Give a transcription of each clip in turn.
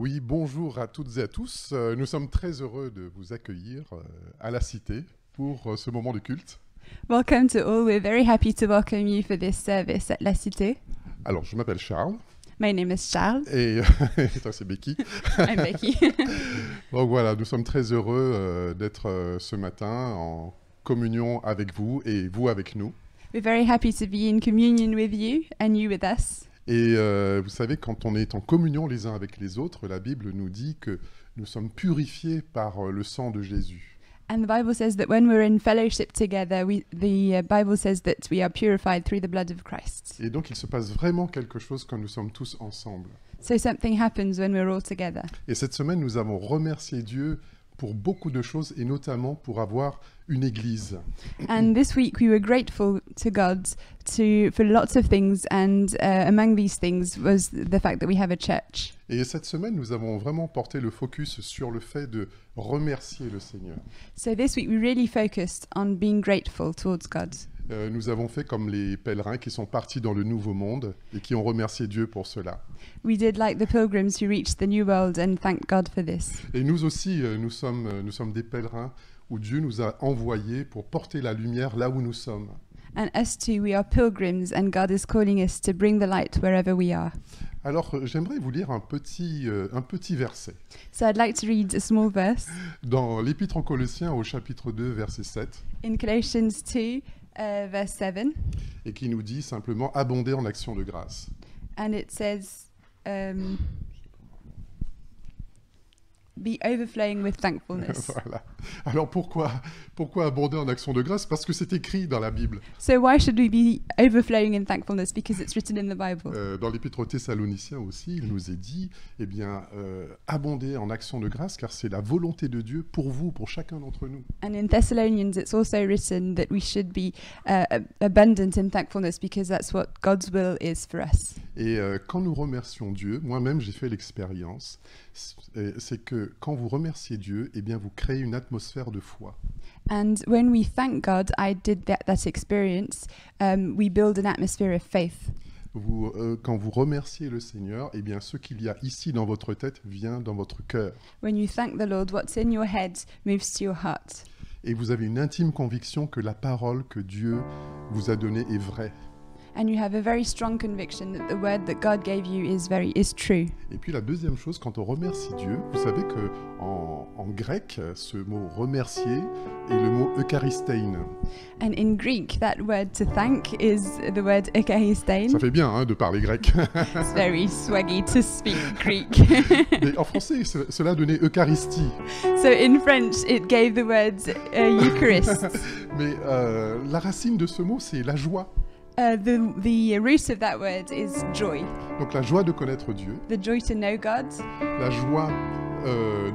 Oui, bonjour à toutes et à tous. Nous sommes très heureux de vous accueillir à la Cité pour ce moment de culte. Welcome to all. We're very happy to welcome you for this service at La Cité. Alors, je m'appelle Charles My name is Charles. et toi, c'est Becky. I'm Becky. Donc voilà, nous sommes très heureux d'être ce matin en communion avec vous et vous avec nous. We're very happy to be in communion with you and you with us. Et vous savez, quand on est en communion les uns avec les autres, la Bible nous dit que nous sommes purifiés par le sang de Jésus. And the Bible says that when we're in fellowship together, the Bible says that we are purified through the blood of Christ. Et donc, il se passe vraiment quelque chose quand nous sommes tous ensemble. So something happens when we're all together. Et cette semaine, nous avons remercié Dieu pour beaucoup de choses, et notamment pour avoir une église. And this week we were grateful to God for lots of things, and among these things was the fact that we have a church. Et cette semaine, nous avons vraiment porté le focus sur le fait de remercier le Seigneur. So this week we really focused on being grateful towards God. Nous avons fait comme les pèlerins qui sont partis dans le Nouveau Monde et qui ont remercié Dieu pour cela. We did like the pilgrims who reached the New World and thanked God for this. Et nous aussi, nous sommes des pèlerins où Dieu nous a envoyés pour porter la lumière là où nous sommes. And us too, we are pilgrims and God is calling us to bring the light wherever we are. Alors, j'aimerais vous lire un petit verset. So I'd like to read a small verse Dans l'Épître aux Colossiens au chapitre 2, verset 7, in Colossians 2, verse 7. et qui nous dit simplement « abonder en action de grâce ». And it says, be overflowing with thankfulness. Voilà. Alors pourquoi abonder en action de grâce? Parce que c'est écrit dans la Bible. So why should we be overflowing in thankfulness? Because it's written in the Bible. Dans l'Épître aux Thessaloniciens aussi, il nous est dit, eh bien, abonder en action de grâce, car c'est la volonté de Dieu pour vous, pour chacun d'entre nous. And in Thessalonians, it's also written that we should be abundant in thankfulness because that's what God's will is for us. Et quand nous remercions Dieu, moi-même j'ai fait l'expérience, c'est que quand vous remerciez Dieu, eh bien, vous créez une atmosphère de foi. And when we thank God, I did that experience, we build an atmosphere of faith. Quand vous remerciez le Seigneur, eh bien, ce qu'il y a ici dans votre tête vient dans votre cœur. When you thank the Lord, what's in your head moves to your heart. Et vous avez une intime conviction que la parole que Dieu vous a donnée est vraie. And you have a very strong conviction that the word that God gave you is true. Et puis la deuxième chose, quand on remercie Dieu, vous savez que en grec, ce mot remercier est le mot eucharistein. And in Greek, that word to thank is the word eucharistein. Ça fait bien hein, de parler grec. It's very swaggy to speak Greek. Mais en français, cela donnait Eucharistie. So in French, it gave the words Eucharist. Mais la racine de ce mot, c'est la joie. The root of that word is joy. Donc la joie de connaître Dieu, The joy to know God, la joie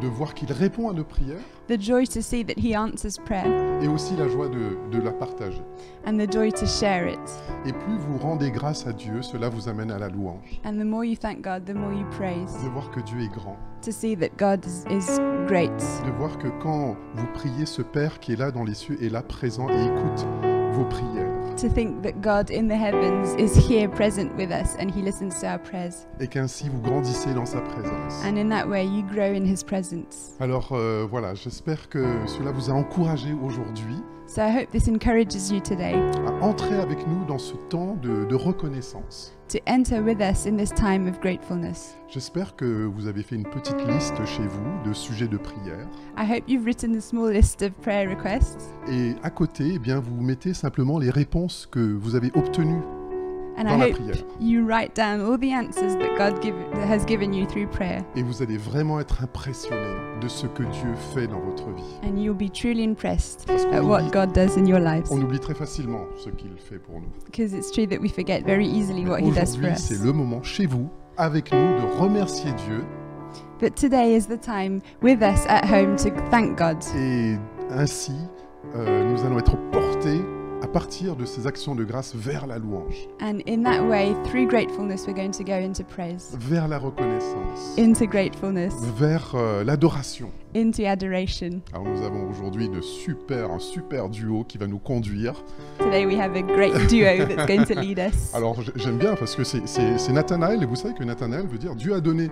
de voir qu'il répond à nos prières, the joy to see that He answers prayer, et aussi la joie de la partager. and the joy to share it. Et plus vous rendez grâce à Dieu, cela vous amène à la louange. And the more you thank God, the more you praise. De voir que Dieu est grand. To see that God is great. De voir que quand vous priez, ce Père qui est là dans les cieux est là présent et écoute vos prières. To think that God in the heavens is here present with us and He listens to our prayers. Et qu'ainsi vous grandissez dans sa présence. And in that way you grow in His presence. Alors voilà, j'espère que cela vous a encouragé aujourd'hui So I hope this encourages you today à entrer avec nous dans ce temps de reconnaissance. to enter with us in this time of gratefulness. J'espère que vous avez fait une petite liste chez vous de sujets de prière. I hope you've written a small list of prayer requests. Et à côté, eh bien, vous mettez simplement les réponses que vous avez obtenues And dans I la hope prière. you write down all the answers that God has given you through prayer. Et vous allez vraiment être impressionné de ce que Dieu fait dans votre vie. And you'll be truly impressed Parce qu'on at what oublie- God does in your lives. On oublie très facilement ce qu'il fait pour nous. Because it's true that we forget very easily what He does for Aujourd'hui, us. c'est le moment chez vous, avec nous, de remercier Dieu But today is the time with us at home to thank God. et ainsi, nous allons être portés à partir de ces actions de grâce vers la louange, And in that way, through gratefulness, we're going to go into praise, vers la reconnaissance, into gratefulness, vers l'adoration. into adoration. Alors nous avons aujourd'hui un super duo qui va nous conduire. Today we have a great duo that's going to lead us. Alors j'aime bien parce que c'est Nathanaël, et vous savez que Nathanaël veut dire Dieu a donné.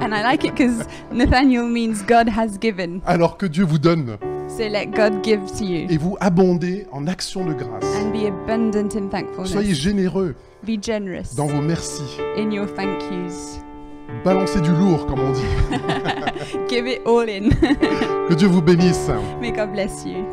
And I like it because Nathaniel means God has given. Alors que Dieu vous donne, So let God give to you et vous abondez en actions de grâce. and be abundant in Soyez thankfulness. généreux Be generous dans vos merci. in your thank yous. Balancez du lourd, comme on dit. Give it all in. Que Dieu vous bénisse. May God bless you.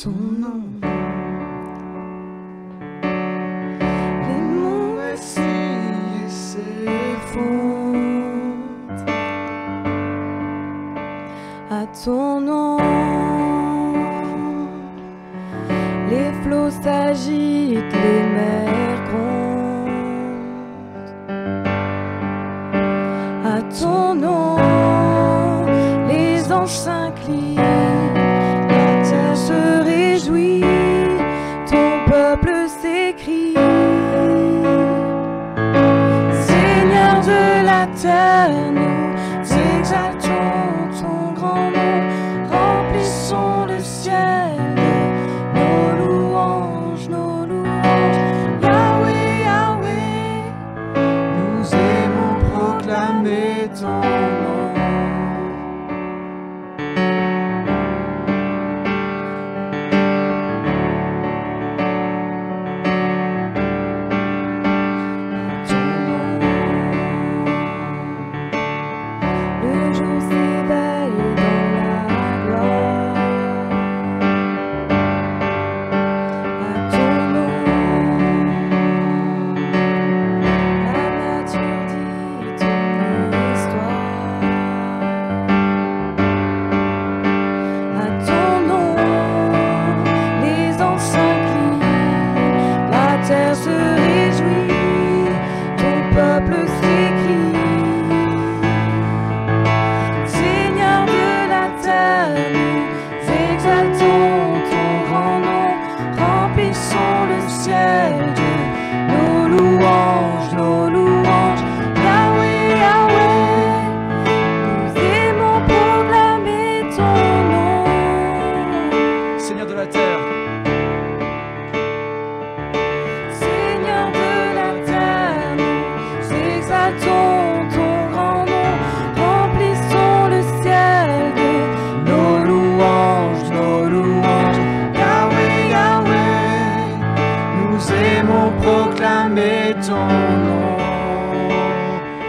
Ton nom, les monts vacillent et s'effondrent. À ton nom, les flots s'agitent, les mers grondent. À ton nom, les anges s'inclinent. Se réjouit, ton peuple s'écrie. Seigneur de la terre, nous exaltons ton grand nom, remplissons le ciel de nos louanges, nos louanges. Yahweh, Yahweh, nous aimons proclamer ton nom.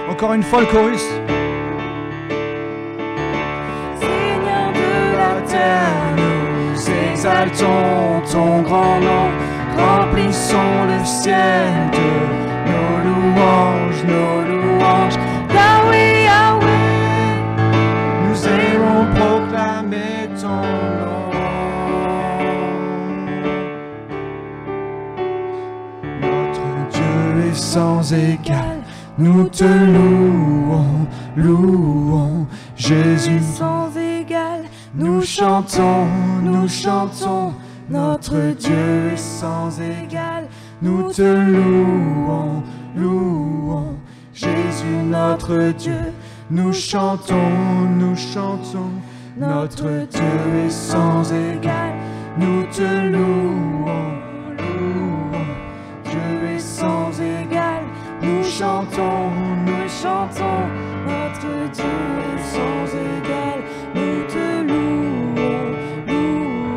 Encore une fois le chorus. Seigneur de la terre, nous exaltons ton grand nom, remplissons le ciel de nos louanges, nos louanges. Yahweh, Yahweh, nous aimons proclamer ton nom. Notre Dieu est sans égal. Nous te louons, louons, Jésus sans égal. Nous chantons, notre Dieu est sans égal. Nous te louons, louons, Jésus notre Dieu. Nous chantons, notre Dieu est sans égal. Nous te louons, louons, Dieu est sans égal. Nous chantons, notre Dieu est sans égal. Nous te louons, louons,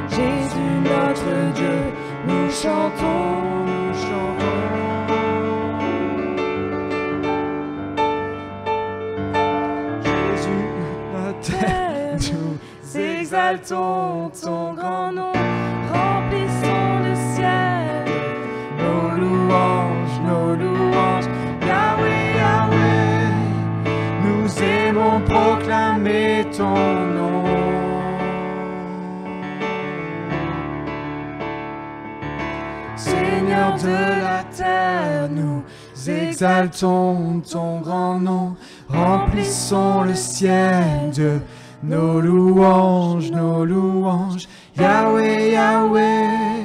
Jésus notre Dieu. Nous chantons, exaltons ton grand nom, remplissons le ciel. Nos louanges, Yahweh, Yahweh, nous aimons proclamer ton nom. Seigneur de la terre, nous exaltons ton grand nom, remplissons le ciel de nos louanges, Yahweh, Yahweh,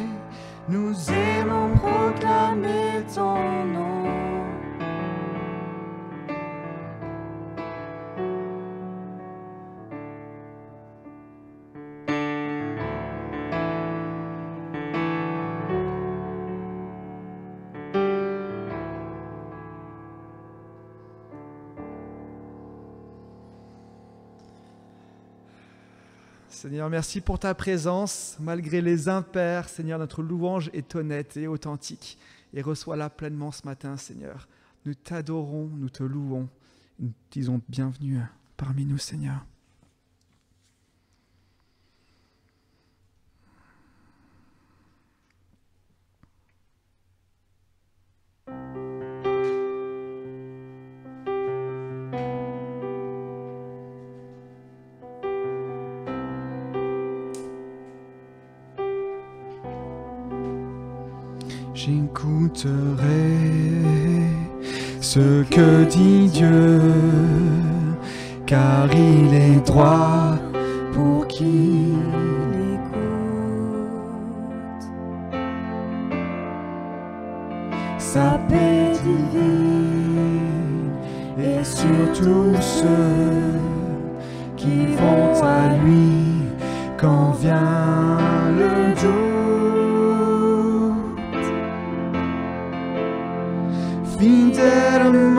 nous aimons proclamer ton nom. Seigneur, merci pour ta présence. Malgré les impairs, Seigneur, notre louange est honnête et authentique. Et reçois-la pleinement ce matin, Seigneur. Nous t'adorons, nous te louons. Nous te disons bienvenue parmi nous, Seigneur. J'écouterai ce que dit Dieu, car il est droit pour qui l'écoute. Sa paix divine est sur tous ceux qui vont à lui quand vient le doute. Fidèlement,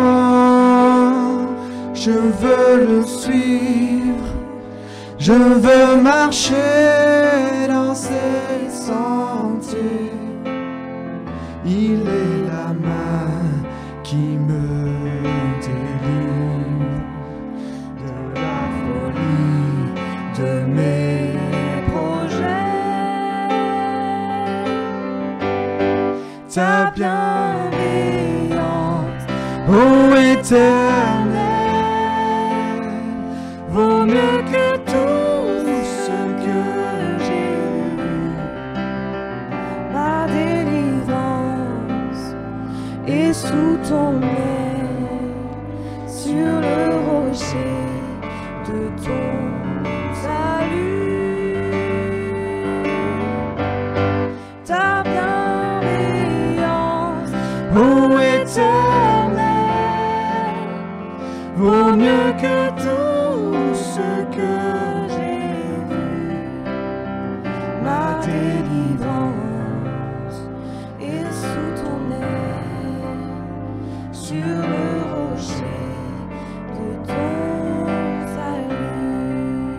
je veux le suivre, je veux marcher dans ses sentiers. Il est la main qui me délivre de la folie de mes projets. Ta bienveillance, ô Éternel, vaut mieux que tout ce que j'ai vu. Ma délivrance est sous ton aile, sur le rocher de ton salut. Ta bienveillance, ô Éternel, vaut mieux que tout ce que j'ai vu. Ma délivrance est sous ton aile, sur le rocher de ton salut.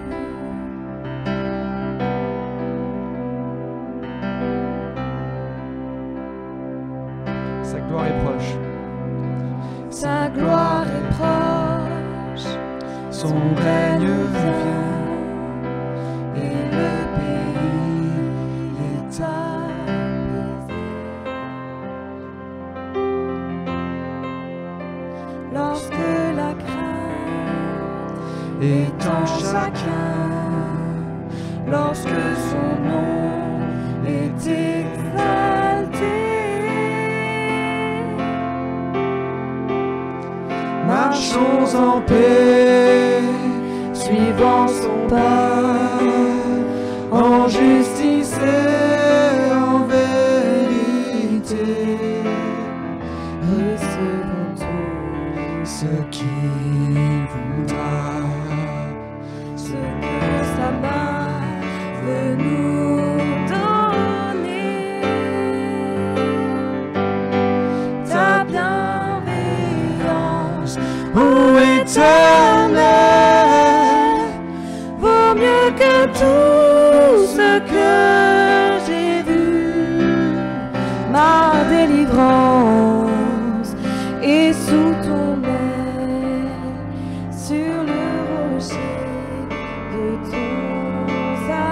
Sa gloire est proche. Sa gloire est proche, son règne vient, et le pays est apaisé. Lorsque la crainte est en chacun, lorsque son nom est exalté, marchons en paix, suivant son pas, en justice et en vérité. Recevons tout ce qu'il voudra, ce que sa main veut nous donner. Ta bienveillance, ô Éternel, vaut mieux que tout ce que j'ai vu. Ma délivrance est sous ton aile, sur le rocher de ton salut.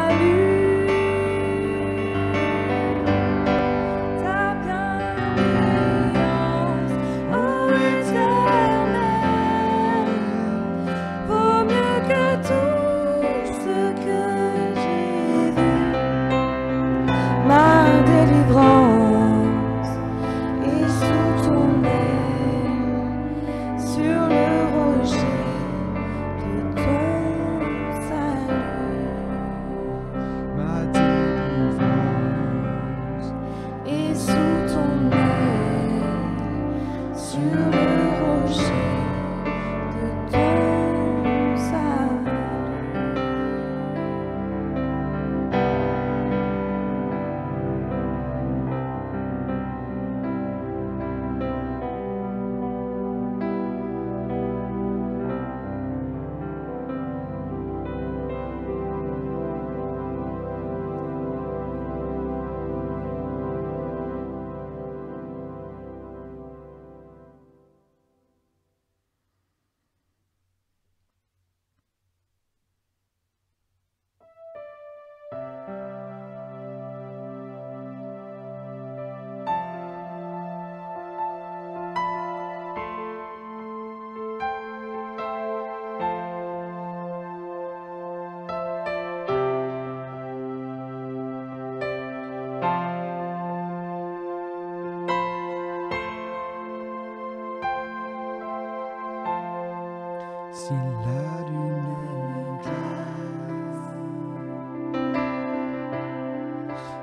Si la lune glace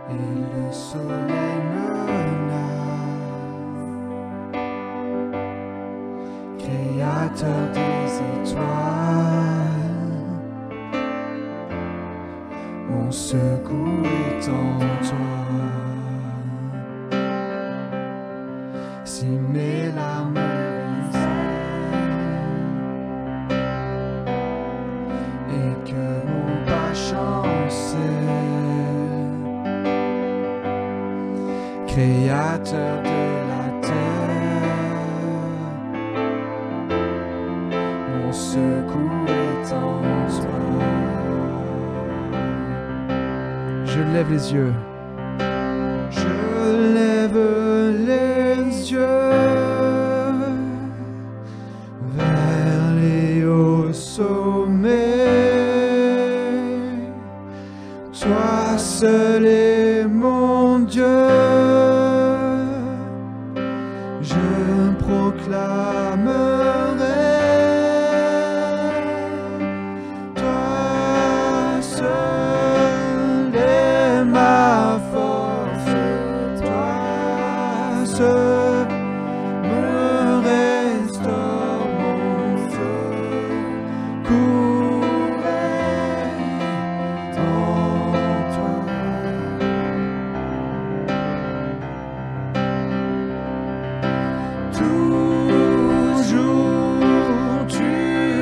et le soleil menace, Créateur des étoiles, mon secours est en toi. Si mes larmes et que mon pas chancelle, Créateur de la terre, mon secours est en toi. Je lève les yeux. Je lève les yeux vers les hauts sommets. Toi seul est mon Dieu. Je proclamerai. Toi seul est ma force. Toi seul me restaure mon secours est en toi. Toujours tu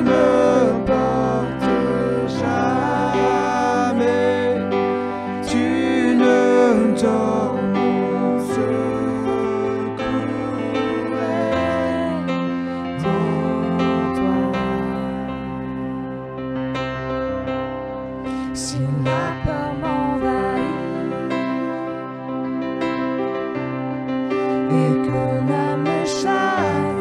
me portes, jamais tu ne dors, mon secours est en toi. Si la peur m'envahit et que l'âme chavire,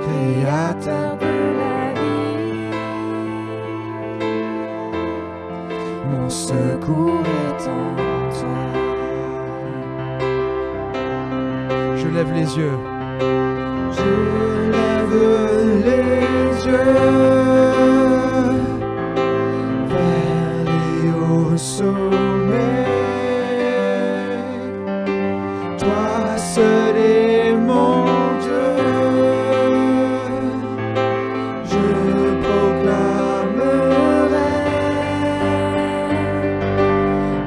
Créateur de la vie, mon secours est en toi. Je lève les yeux. Je lève les yeux vers les hauts sommets. Toi seul est mon Dieu. Je proclamerai.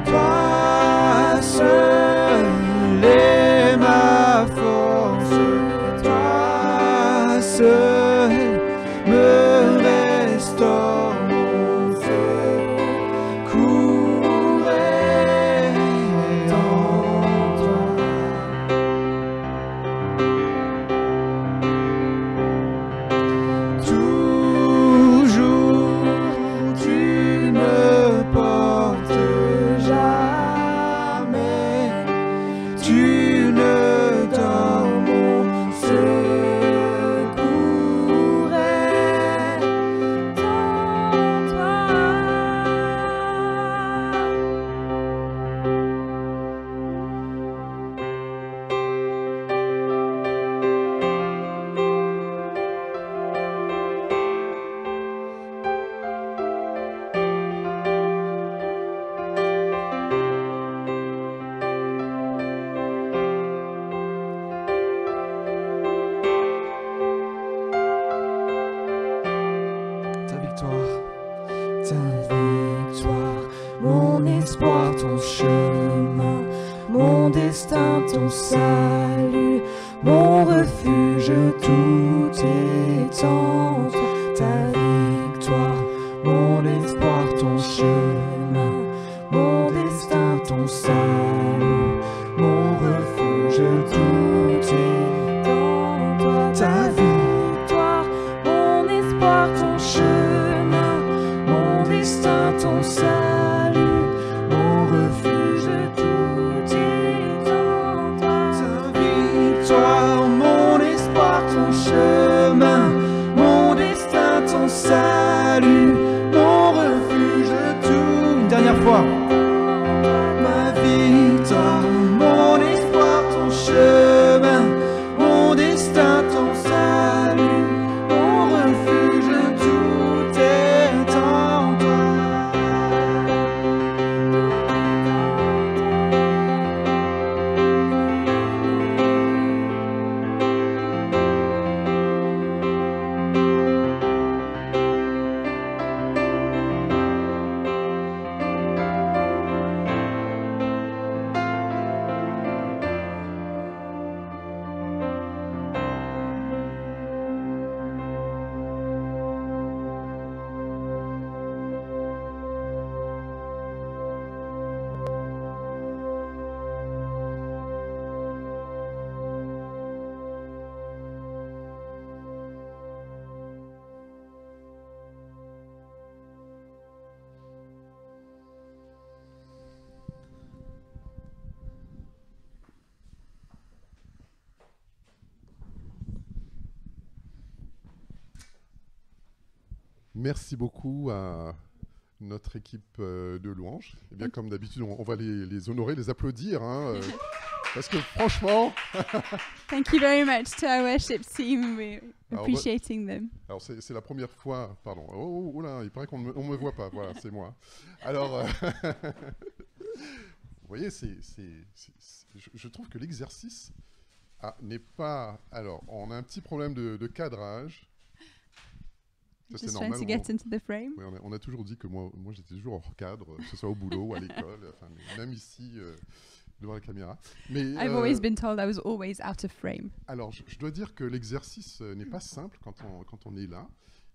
Toi seul est ma force. Toi seul me restaure, mon secours est en toi. Toujours tu me portes, jamais tu ne dors, mon secours est en toi. Ta victoire. Ta victoire, mon espoir, ton chemin, mon destin, ton salut, mon refuge, tout est en toi. Ta victoire, mon espoir, ton chemin, mon destin, ton salut, mon refuge, tout est en toi. Ta victoire, mon espoir, ton chemin, mon destin, ton salut, mon refuge, tout est en toi. Ta victoire, mon espoir, ton chemin, mon destin, merci beaucoup à notre équipe de louanges. Eh bien, comme d'habitude, on va les honorer, les applaudir, hein, parce que franchement... Thank you very much to our worship team. We're Alors, appreciating them. Alors, c'est la première fois... Pardon. Oh là, il paraît qu'on ne me voit pas. Voilà, c'est moi. Alors, vous voyez, je trouve que l'exercice n'est pas... Alors, on a un petit problème de cadrage. Ça, c'est Just trying normal. to get into the frame. Oui, on a toujours dit que moi j'étais toujours hors cadre, que ce soit au boulot ou à l'école, enfin, même ici devant la caméra. Mais, I've always been told I was always out of frame. alors, je dois dire que l'exercice n'est pas simple quand on est là,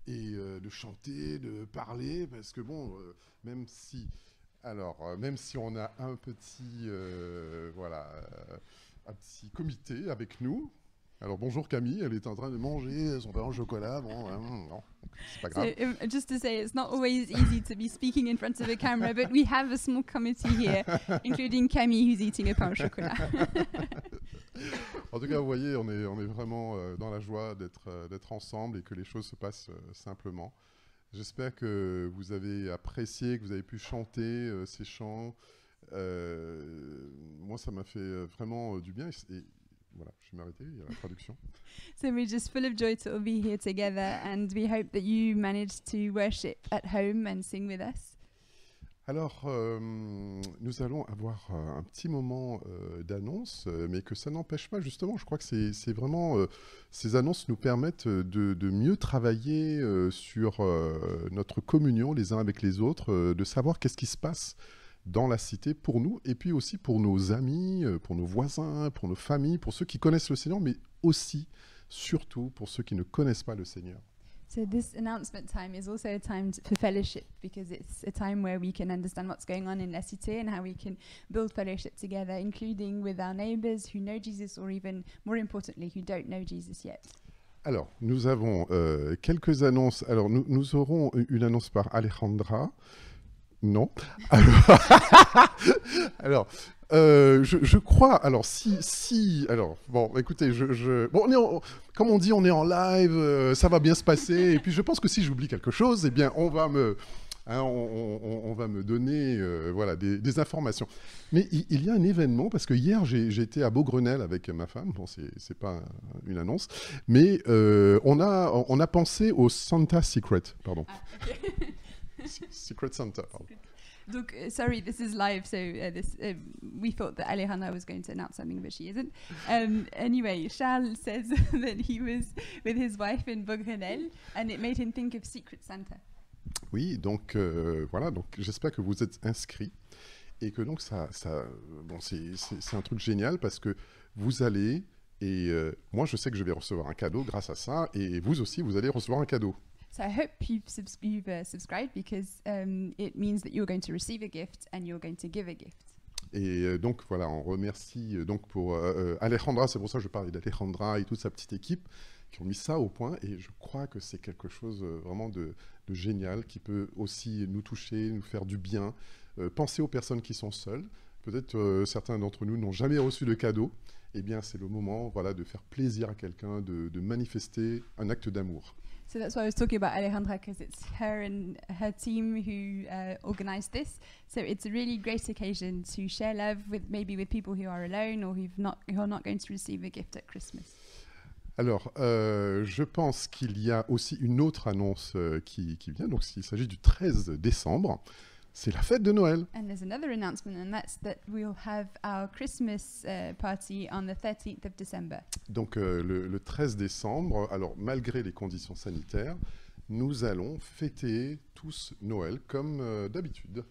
et de chanter, de parler, parce que bon, même si on a un petit, un petit comité avec nous. Alors bonjour Camille, elle est en train de manger son pain au chocolat. Bon, non, c'est pas grave. So just to say, it's not always easy to be speaking in front of a camera, but we have a small committee here, including Camille, who's eating a pain au chocolat. En tout cas, vous voyez, on est vraiment dans la joie d'être ensemble et que les choses se passent simplement. J'espère que vous avez apprécié, que vous avez pu chanter ces chants. Moi, ça m'a fait vraiment du bien. Et voilà, je vais m'arrêter, il y a la traduction. So we're just full of joy to all be here together, and we hope that you managed to worship at home and sing with us. Alors, nous allons avoir un petit moment d'annonce, mais que ça n'empêche pas, justement, je crois que c'est vraiment... ces annonces nous permettent de mieux travailler sur notre communion les uns avec les autres, de savoir qu'est-ce qui se passe dans la cité pour nous, et puis aussi pour nos amis, pour nos voisins, pour nos familles, pour ceux qui connaissent le Seigneur, mais aussi, surtout, pour ceux qui ne connaissent pas le Seigneur. So this announcement time is also a time for fellowship, because it's a time where we can understand what's going on in La Cité and how we can build fellowship together, including with our neighbors who know Jesus, or even more importantly, who don't know Jesus yet. Alors, nous avons quelques annonces. Alors, nous aurons une annonce par Alejandra. Non. Alors, je crois. Alors, alors, bon, écoutez, bon, comme on dit, on est en live, ça va bien se passer. Et puis, je pense que si j'oublie quelque chose, eh bien, on va me donner, voilà, des informations. Mais il y a un événement, parce que hier, j'ai été à Beaugrenelle avec ma femme. Bon, c'est pas une annonce, mais on a pensé au Santa Secret, pardon. Ah, okay. Secret Santa. Look, sorry, this is live, so we thought that Alejandra was going to announce something, but she isn't. Anyway, Charles says that he was with his wife in Beaugrenelle, and it made him think of Secret Santa. Oui, donc voilà, donc j'espère que vous êtes inscrits et que donc bon, c'est un truc génial parce que vous allez, et moi je sais que je vais recevoir un cadeau grâce à ça, et vous aussi vous allez recevoir un cadeau. So I hope you've subscribed, because it means that you're going to receive a gift and you're going to give a gift. Et donc voilà, on remercie donc pour Alejandra, c'est pour ça que je parlais d'Alejandra et toute sa petite équipe qui ont mis ça au point, et je crois que c'est quelque chose vraiment de génial qui peut aussi nous toucher, nous faire du bien. Pensez aux personnes qui sont seules. Peut-être certains d'entre nous n'ont jamais reçu de cadeau. Eh bien, c'est le moment, voilà, de faire plaisir à quelqu'un, de manifester un acte d'amour. So that's why I was talking about Alejandra, because it's her and her team who organised this. So it's a really great occasion to share love with people who are alone or who are not going to receive a gift at Christmas. Alors, je pense qu'il y a aussi une autre annonce qui vient. Donc, il s'agit du 13 décembre. C'est la fête de Noël. And there's another announcement, and that's that we'll have our Christmas party on the 13th of December. Donc le 13 décembre, alors malgré les conditions sanitaires, nous allons fêter tous Noël comme d'habitude.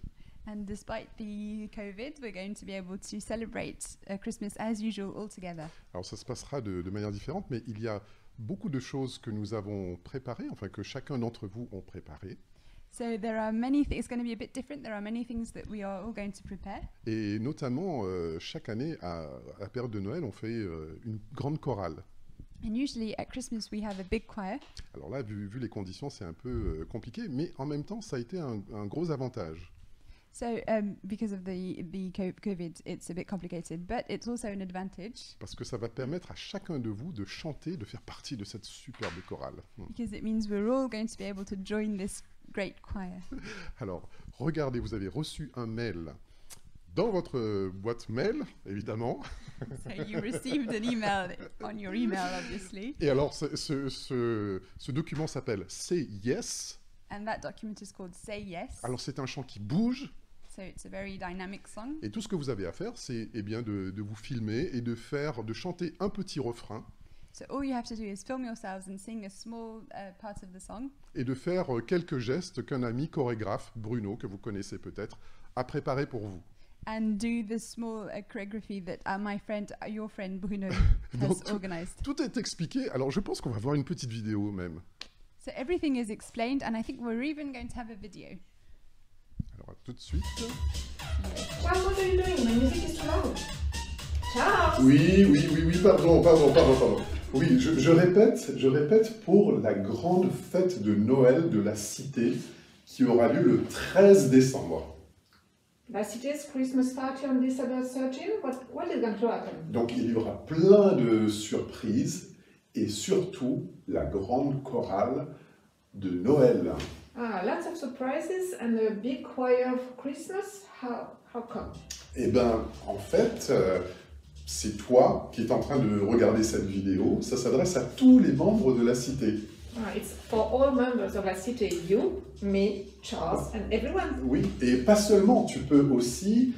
And despite the COVID, we're going to be able to celebrate Christmas as usual all together. Alors ça se passera de manière différente, mais il y a beaucoup de choses que nous avons préparées, enfin que chacun d'entre vous ont préparées. So there are many things. It's going to be a bit different. There are many things that we are all going to prepare. Et notamment, chaque année, à la période de Noël, on fait une grande chorale. And usually at Christmas, we have a big choir. Alors là, vu les conditions, c'est un peu compliqué, mais en même temps, ça a été un gros avantage. So because of the COVID, it's a bit complicated, but it's also an advantage parce que ça va permettre à chacun de vous de chanter, de faire partie de cette superbe chorale. because it means we're all going to be able to join this great choir. Alors, regardez, vous avez reçu un mail dans votre boîte mail, évidemment. So you received an email on your email, obviously, Et alors, ce document s'appelle Say Yes. and that document is called Say Yes. Alors, c'est un chant qui bouge. So it's a very dynamic song. Et tout ce que vous avez à faire, c'est eh bien de vous filmer et de chanter un petit refrain So all you have to do is film yourselves and sing a small part of the song, et de faire quelques gestes qu'un ami chorégraphe, Bruno, que vous connaissez peut-être, a préparé pour vous. and do the small choreography that your friend Bruno Donc, has organized. Tout est expliqué. Alors, je pense qu'on va voir une petite vidéo même. So everything is explained, and I think we're even going to have a video. Alors, à tout de suite. Charles, what are you doing? My music is too loud. Charles! Oui, pardon. Oui, je répète pour la grande fête de Noël de la Cité qui aura lieu le 13 décembre. La City's Christmas party on December 13. What is going to happen? Donc il y aura plein de surprises et surtout la grande chorale de Noël. Ah, lots of surprises and a big choir for Christmas. How come? Eh bien, en fait, c'est toi qui es en train de regarder cette vidéo. Ça s'adresse à tous les membres de la Cité. Ah, it's for all members of la City. You, me, Charles, and everyone. Oui, et pas seulement, tu peux aussi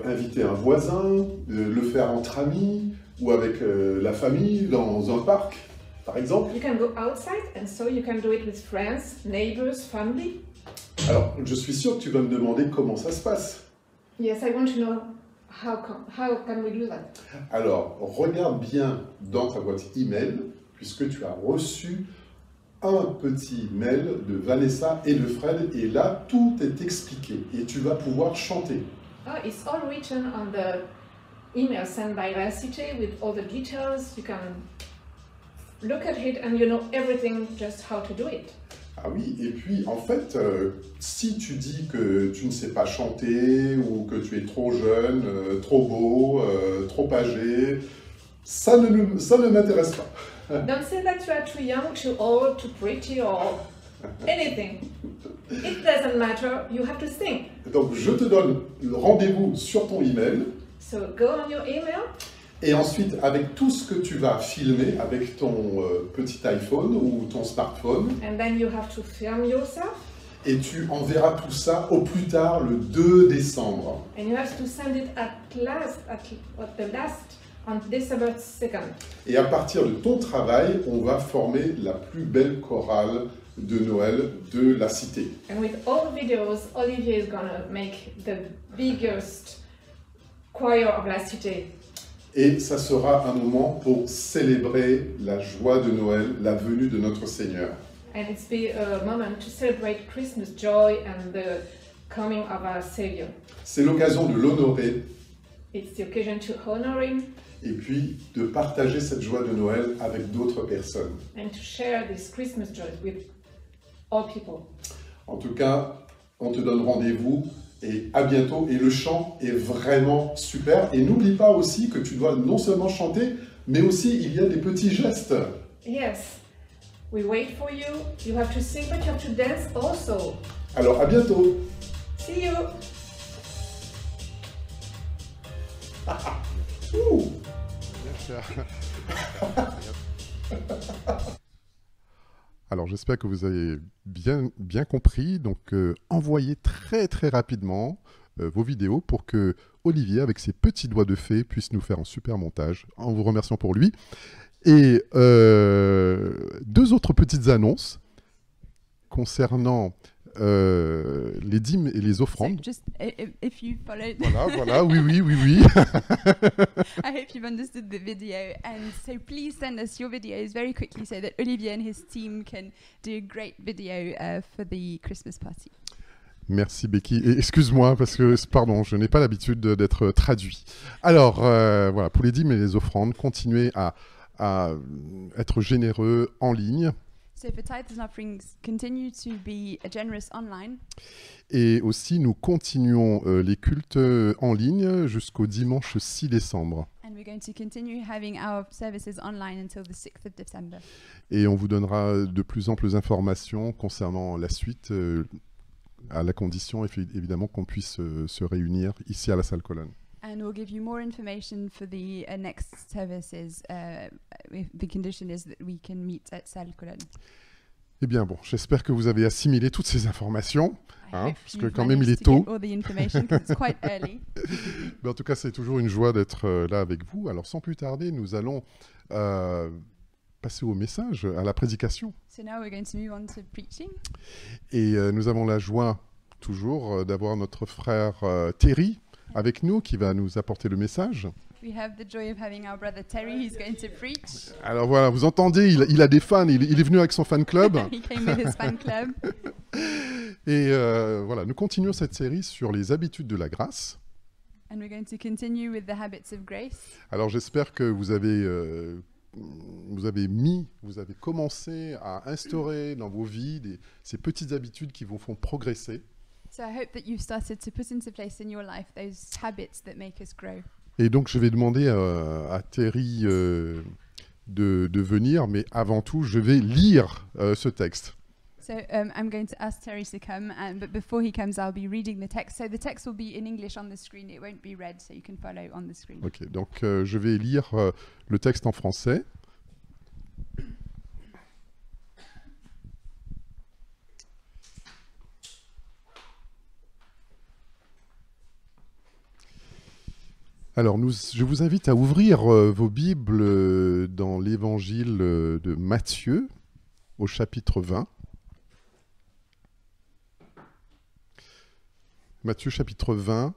inviter un voisin, le faire entre amis ou avec la famille dans un parc, par exemple. You can go outside, and so you can do it with friends, neighbors, family. Alors, je suis sûr que tu vas me demander comment ça se passe. Yes, I want to know how can we do that? Alors, regarde bien dans ta boîte email, puisque tu as reçu un petit mail de Vanessa et de Fred, et là, tout est expliqué, et tu vas pouvoir chanter. Oh, it's all written on the email sent by La Cité with all the details. You can look at it and you know everything, just how to do it. Ah oui, et puis en fait, si tu dis que tu ne sais pas chanter, ou que tu es trop jeune, trop beau, trop âgé, ça ne m'intéresse pas. Don't say that you are too young, too old, too pretty, or anything. It doesn't matter, you have to sing. Donc je te donne le rendez-vous sur ton email, So go on your email, et ensuite avec tout ce que tu vas filmer avec ton petit iPhone ou ton smartphone, and then you have to film yourself, et tu enverras tout ça au plus tard le 2 décembre. and you have to send it at the last, on December 2nd. Et à partir de ton travail, on va former la plus belle chorale de Noël de la Cité. And with all the videos, Olivier is gonna make the biggest choir of La Cité. Et ça sera un moment pour célébrer la joie de Noël, la venue de notre Seigneur. And it's be a moment to celebrate Christmas joy and the coming of our Savior. C'est l'occasion de l'honorer It's the occasion to honor Him et puis de partager cette joie de Noël avec d'autres personnes. and to share this Christmas joy with all people. En tout cas, on te donne rendez-vous et à bientôt. Et le chant est vraiment super. Et n'oublie pas aussi que tu dois non seulement chanter, mais aussi il y a des petits gestes. Yes, we wait for you. You have to sing, but you have to dance also. Alors à bientôt. See you! Ouh. Alors j'espère que vous avez bien compris. Donc envoyez très rapidement vos vidéos pour que Olivier, avec ses petits doigts de fée, puisse nous faire un super montage. En vous remerciant pour lui. Et deux autres petites annonces concernant les dîmes et les So offrandes. just if you followed, Voilà, oui. I hope you've understood the video, and so please send us your videos very quickly so that Olivier and his team can do a great video for the Christmas party. Merci Becky. Et excuse-moi parce que, pardon, je n'ai pas l'habitude d'être traduit. Alors, voilà, pour les dîmes et les offrandes, continuez à être généreux en ligne. So for tithes and offerings, continue to be generous online. Et aussi, nous continuons les cultes en ligne jusqu'au dimanche 6 décembre. And we're going to continue having our services online until the 6th of December. Et on vous donnera de plus amples informations concernant la suite, à la condition évidemment qu'on puisse se réunir ici à la salle Colonne. And we'll give you more information for the next services if the condition is that we can meet at Salle Colonne. Eh bien bon, j'espère que vous avez assimilé toutes ces informations, I hein, hope parce que you've quand même il managed est to get tôt. all the information 'cause it's quite early. Mais en tout cas, c'est toujours une joie d'être là avec vous. Alors sans plus tarder, nous allons passer au message, à la prédication. So now we're going to move on to preaching. Et nous avons la joie toujours d'avoir notre frère Terry avec nous qui va nous apporter le message. We have the joy of having our brother Terry who's going to preach. Alors voilà, vous entendez, il a des fans, il est venu avec son fan club. He came with his fan club. Et voilà, nous continuons cette série sur les habitudes de la grâce. And we're going to continue with the habits of grace. Alors j'espère que vous avez commencé à instaurer dans vos vies ces petites habitudes qui vous font progresser. So I hope that you've started to put into place in your life those habits that make us grow. Et donc je vais demander à Terry de venir, mais avant tout je vais lire ce texte. So I'm going to ask Terry to come, but before he comes, I'll be reading the text. So the text will be in English on the screen. It won't be read, so you can follow on the screen. Ok, donc je vais lire le texte en français. Alors, je vous invite à ouvrir vos Bibles dans l'évangile de Matthieu, au chapitre 20. Matthieu, chapitre 20,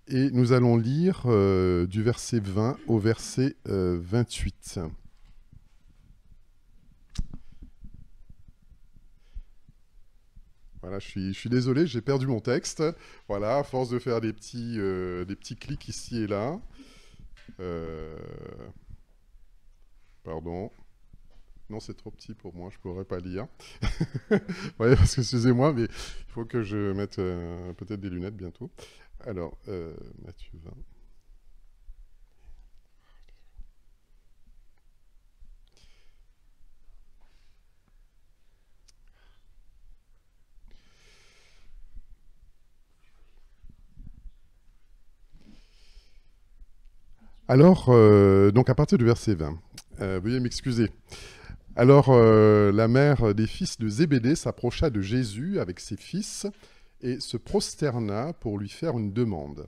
et nous allons lire du verset 20 au verset 28. Voilà, je suis désolé, j'ai perdu mon texte. Voilà, à force de faire des petits clics ici et là. Pardon. Non, c'est trop petit pour moi, je ne pourrais pas lire. Ouais, parce que excusez-moi, mais il faut que je mette peut-être des lunettes bientôt. Alors, Matthieu 20. Alors, donc à partir du verset 20, veuillez m'excuser. Alors, la mère des fils de Zébédée s'approcha de Jésus avec ses fils et se prosterna pour lui faire une demande.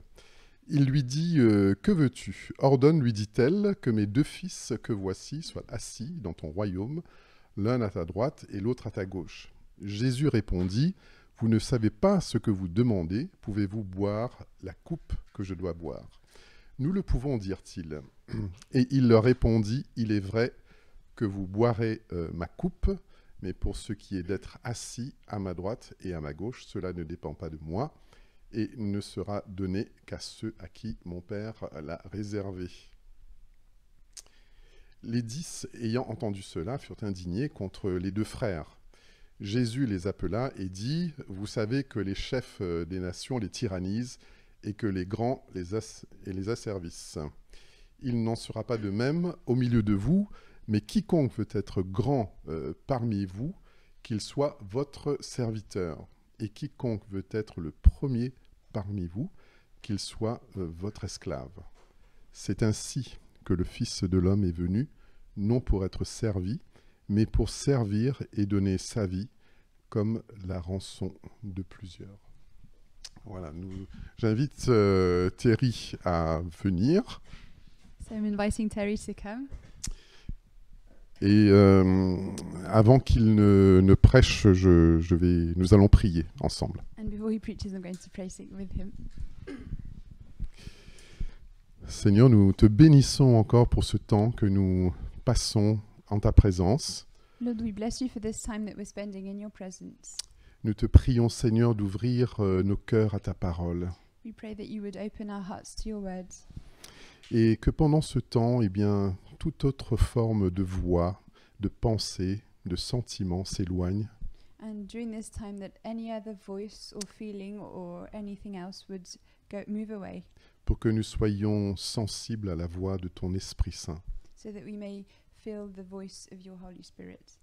Il lui dit « Que veux-tu ? Ordonne, lui dit-elle, que mes 2 fils que voici soient assis dans ton royaume, l'un à ta droite et l'autre à ta gauche. » Jésus répondit « Vous ne savez pas ce que vous demandez, pouvez-vous boire la coupe que je dois boire ?» Nous le pouvons, dirent-ils. Et il leur répondit, il est vrai que vous boirez ma coupe, mais pour ce qui est d'être assis à ma droite et à ma gauche, cela ne dépend pas de moi et ne sera donné qu'à ceux à qui mon Père l'a réservé. Les 10, ayant entendu cela, furent indignés contre les 2 frères. Jésus les appela et dit, « Vous savez que les chefs des nations les tyrannisent, et que les grands les asservissent. Il n'en sera pas de même au milieu de vous, mais quiconque veut être grand parmi vous, qu'il soit votre serviteur, et quiconque veut être le premier parmi vous, qu'il soit votre esclave. C'est ainsi que le Fils de l'homme est venu, non pour être servi, mais pour servir et donner sa vie comme la rançon de plusieurs. » Voilà, j'invite Terry à venir. So I'm inviting Terry to come. Et avant qu'il ne prêche, nous allons prier ensemble. And before he preaches, I'm going to pray with him. Seigneur, nous te bénissons encore pour ce temps que nous passons en ta présence. Lord, we bless you for this time that we're spending in your presence. Nous te prions, Seigneur, d'ouvrir nos cœurs à ta parole. We pray that you would open our hearts to your words. Et que pendant ce temps, eh bien, toute autre forme de voix, de pensée, de sentiment s'éloigne, And during this time, that any other voice or feeling or anything else would move away, pour que nous soyons sensibles à la voix de ton Esprit Saint, so that we may feel the voice of your Holy Spirit.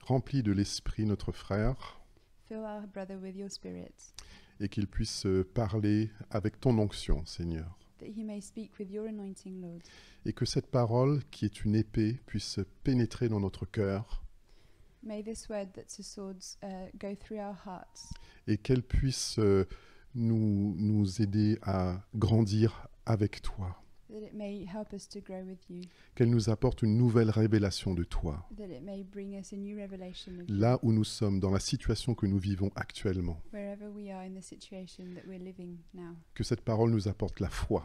remplis de l'Esprit notre frère, Fill our brother with your Spirit, et qu'il puisse parler avec ton onction, Seigneur. that he may speak with your anointing, Lord. Et que cette parole, qui est une épée, puisse pénétrer dans notre cœur, May this word that's a sword go through our hearts, et qu'elle puisse nous aider à grandir avec toi, that it may help us to grow with you, qu'elle nous apporte une nouvelle révélation de toi, that it may bring us a new revelation of you, là où nous sommes, dans la situation que nous vivons actuellement. wherever we are in the situation that we're living now. Que cette parole nous apporte la foi,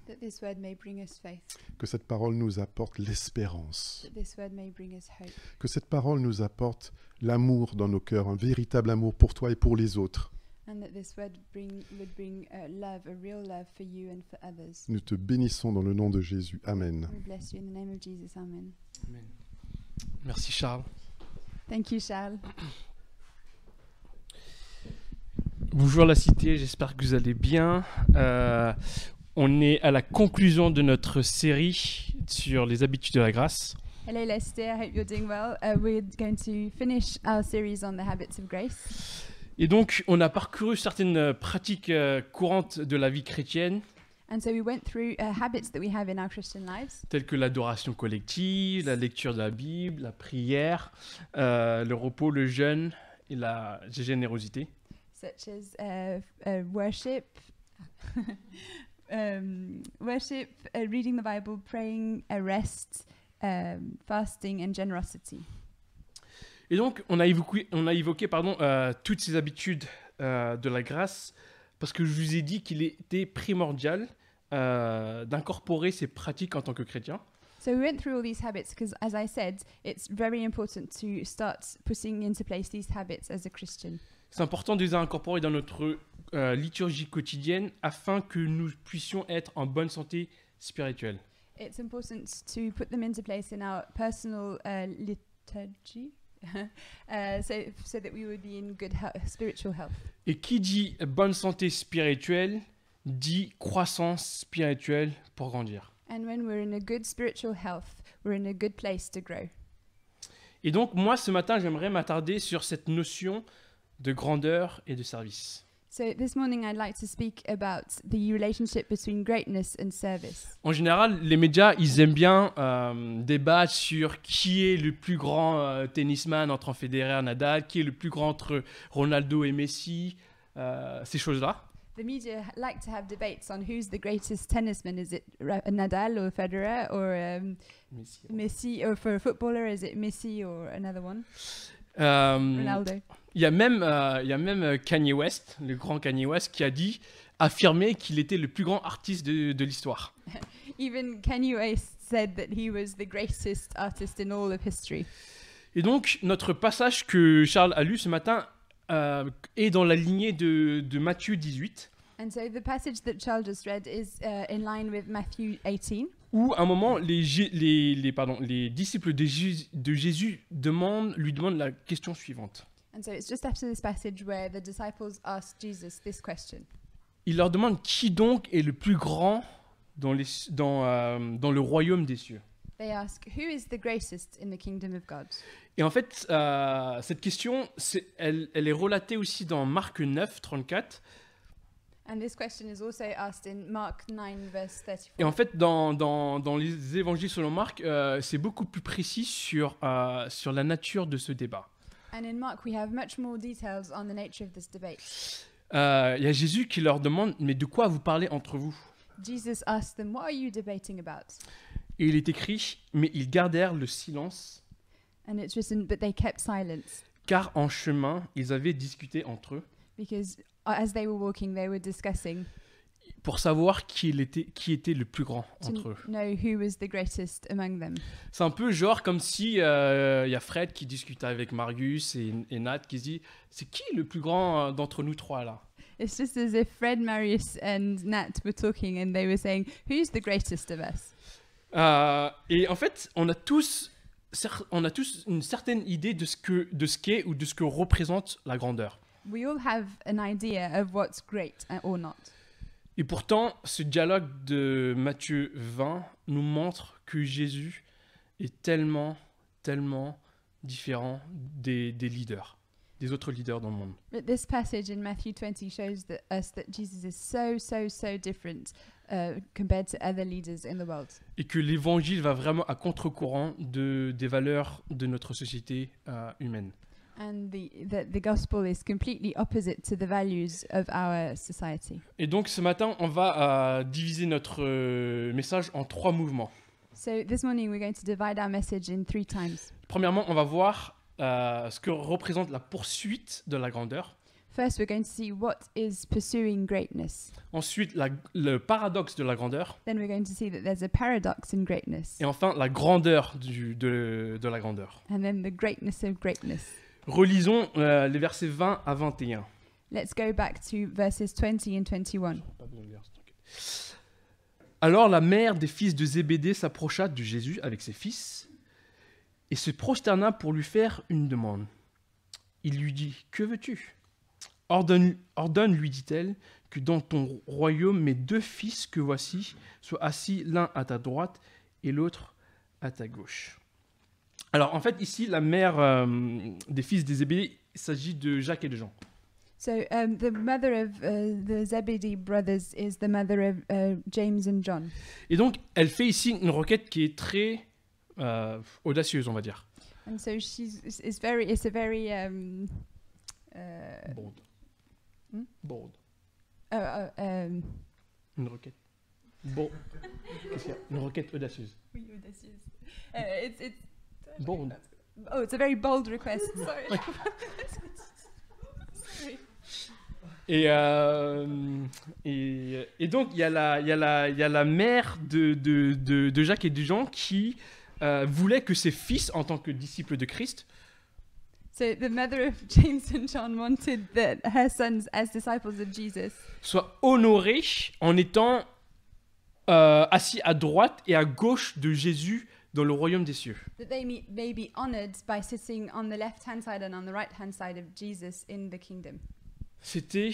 That this word may bring us faith, que cette parole nous apporte l'espérance, that this word may bring us hope, que cette parole nous apporte l'amour dans nos cœurs, un véritable amour pour toi et pour les autres. and that this word would bring love, a real love for you and for others. Nous te bénissons dans le nom de Jésus. Amen. We bless you in the name of Jesus. Amen. Amen. Merci Charles. Thank you, Charles. Bonjour la cité, j'espère que vous allez bien. On est à la conclusion de notre série sur les habitudes de la grâce. Hello, Lester. I hope you're doing well. We're going to finish our series on the habits of grace. Et donc, on a parcouru certaines pratiques courantes de la vie chrétienne, And so we went through habits that we have in our Christian lives, telles que l'adoration collective, la lecture de la Bible, la prière, le repos, le jeûne et la générosité. such as worship, reading the Bible, praying, rest, fasting, and generosity. Et donc, on a évoqué toutes ces habitudes de la grâce parce que je vous ai dit qu'il était primordial d'incorporer ces pratiques en tant que chrétien. So we went through all these habits because, as I said, it's very important to start putting into place these habits as a Christian. C'est important de les incorporer dans notre liturgie quotidienne afin que nous puissions être en bonne santé spirituelle. It's important to put them into place in our personal liturgy, so that we would be in good spiritual health. Et qui dit bonne santé spirituelle dit croissance spirituelle pour grandir. And when we're in a good spiritual health, we're in a good place to grow. Et donc moi ce matin j'aimerais m'attarder sur cette notion de grandeur et de service. So this morning I'd like to speak about the relationship between greatness and service. En général, les médias, ils aiment bien débattre sur qui est le plus grand tennisman entre Federer et Nadal, qui est le plus grand entre Ronaldo et Messi, ces choses-là. The media like to have debates on who's the greatest tennisman. Is it Nadal or Federer or Messi? Or for a footballer, is it Messi or another one? Ronaldo. Il y a même Kanye West, le grand Kanye West, qui a affirmé qu'il était le plus grand artiste de l'histoire. Even Kanye West said that he was the greatest artist in all of history. Et donc, notre passage que Charles a lu ce matin est dans la lignée de Matthieu 18. And so the passage that Charles just read is in line with Matthew 18. Où, à un moment, les disciples de Jésus lui demandent la question suivante. And so it's just after this passage where the disciples asked Jesus this question. Ils leur demandent qui donc est le plus grand dans le royaume des cieux. They ask, who is the greatest in the kingdom of God? Et en fait, cette question, elle est relatée aussi dans Marc 9, 34. And this question is also asked in Mark 9, verse 34. Et en fait, dans les évangiles selon Marc, c'est beaucoup plus précis sur la nature de ce débat. And in Mark, we have much more details on the nature of this debate. Il y a Jésus qui leur demande, mais de quoi vous parlez entre vous? Jesus asked them, what are you debating about? Et il est écrit, mais ils gardèrent le silence, And it's written, but they kept silence, car en chemin, ils avaient discuté entre eux because as they were walking, they were discussing pour savoir qui était le plus grand to entre eux. know who was the greatest among them. C'est un peu genre comme si y a Fred qui discutait avec Marius et Nat qui se dit, c'est qui le plus grand d'entre nous trois là? It's just as if Fred, Marius, and Nat were talking, and they were saying, who's the greatest of us? Et en fait, on a tous on a tous une certaine idée de ce qu'est ou de ce que représente la grandeur. We all have an idea of what's great or not. Et pourtant, ce dialogue de Matthieu 20 nous montre que Jésus est tellement, tellement différent des leaders, des autres leaders dans le monde. But this passage in Matthew 20 shows us that Jesus is so different compared to other leaders in the world. Et que l'évangile va vraiment à contre-courant des valeurs de notre société humaine. And the gospel is completely opposite to the values of our society. Et donc ce matin, on va diviser notre message en 3 mouvements. So this morning we're going to divide our message in 3 times. Premièrement, on va voir ce que représente la poursuite de la grandeur. First, we're going to see what is pursuing greatness. Ensuite, le paradoxe de la grandeur. Then we're going to see that there's a paradox in greatness. Et enfin, la grandeur de la grandeur. And then the greatness of greatness. Relisons les versets 20 à 21. Let's go back to verses 20 and 21. Alors la mère des fils de Zébédée s'approcha de Jésus avec ses fils et se prosterna pour lui faire une demande. Il lui dit : « Que veux-tu ? Ordonne, lui dit-elle, que dans ton royaume mes 2 fils que voici soient assis l'un à ta droite et l'autre à ta gauche. » Alors en fait ici la mère des fils de Zébédée, il s'agit de Jacques et de Jean. So the mother of the Zebedee brothers is the mother of James and John. Et donc elle fait ici une requête qui est très audacieuse, on va dire. And so it's a very Bold. Hmm? Bold. Une requête. Bon. Qu'est-ce qu'il y a ? Une requête audacieuse. Oui, audacieuse. It's Bold. Oh, it's a very bold request. Sorry. Sorry. Et donc il y a la mère de Jacques et de Jean qui voulait que ses fils, en tant que disciples de Christ, So the mother of James and John wanted that her sons, as disciples of Jesus, soient honorés en étant assis à droite et à gauche de Jésus dans le royaume des cieux. that they may be honored by sitting on the left-hand side and on the right-hand side of Jesus in the kingdom. C'était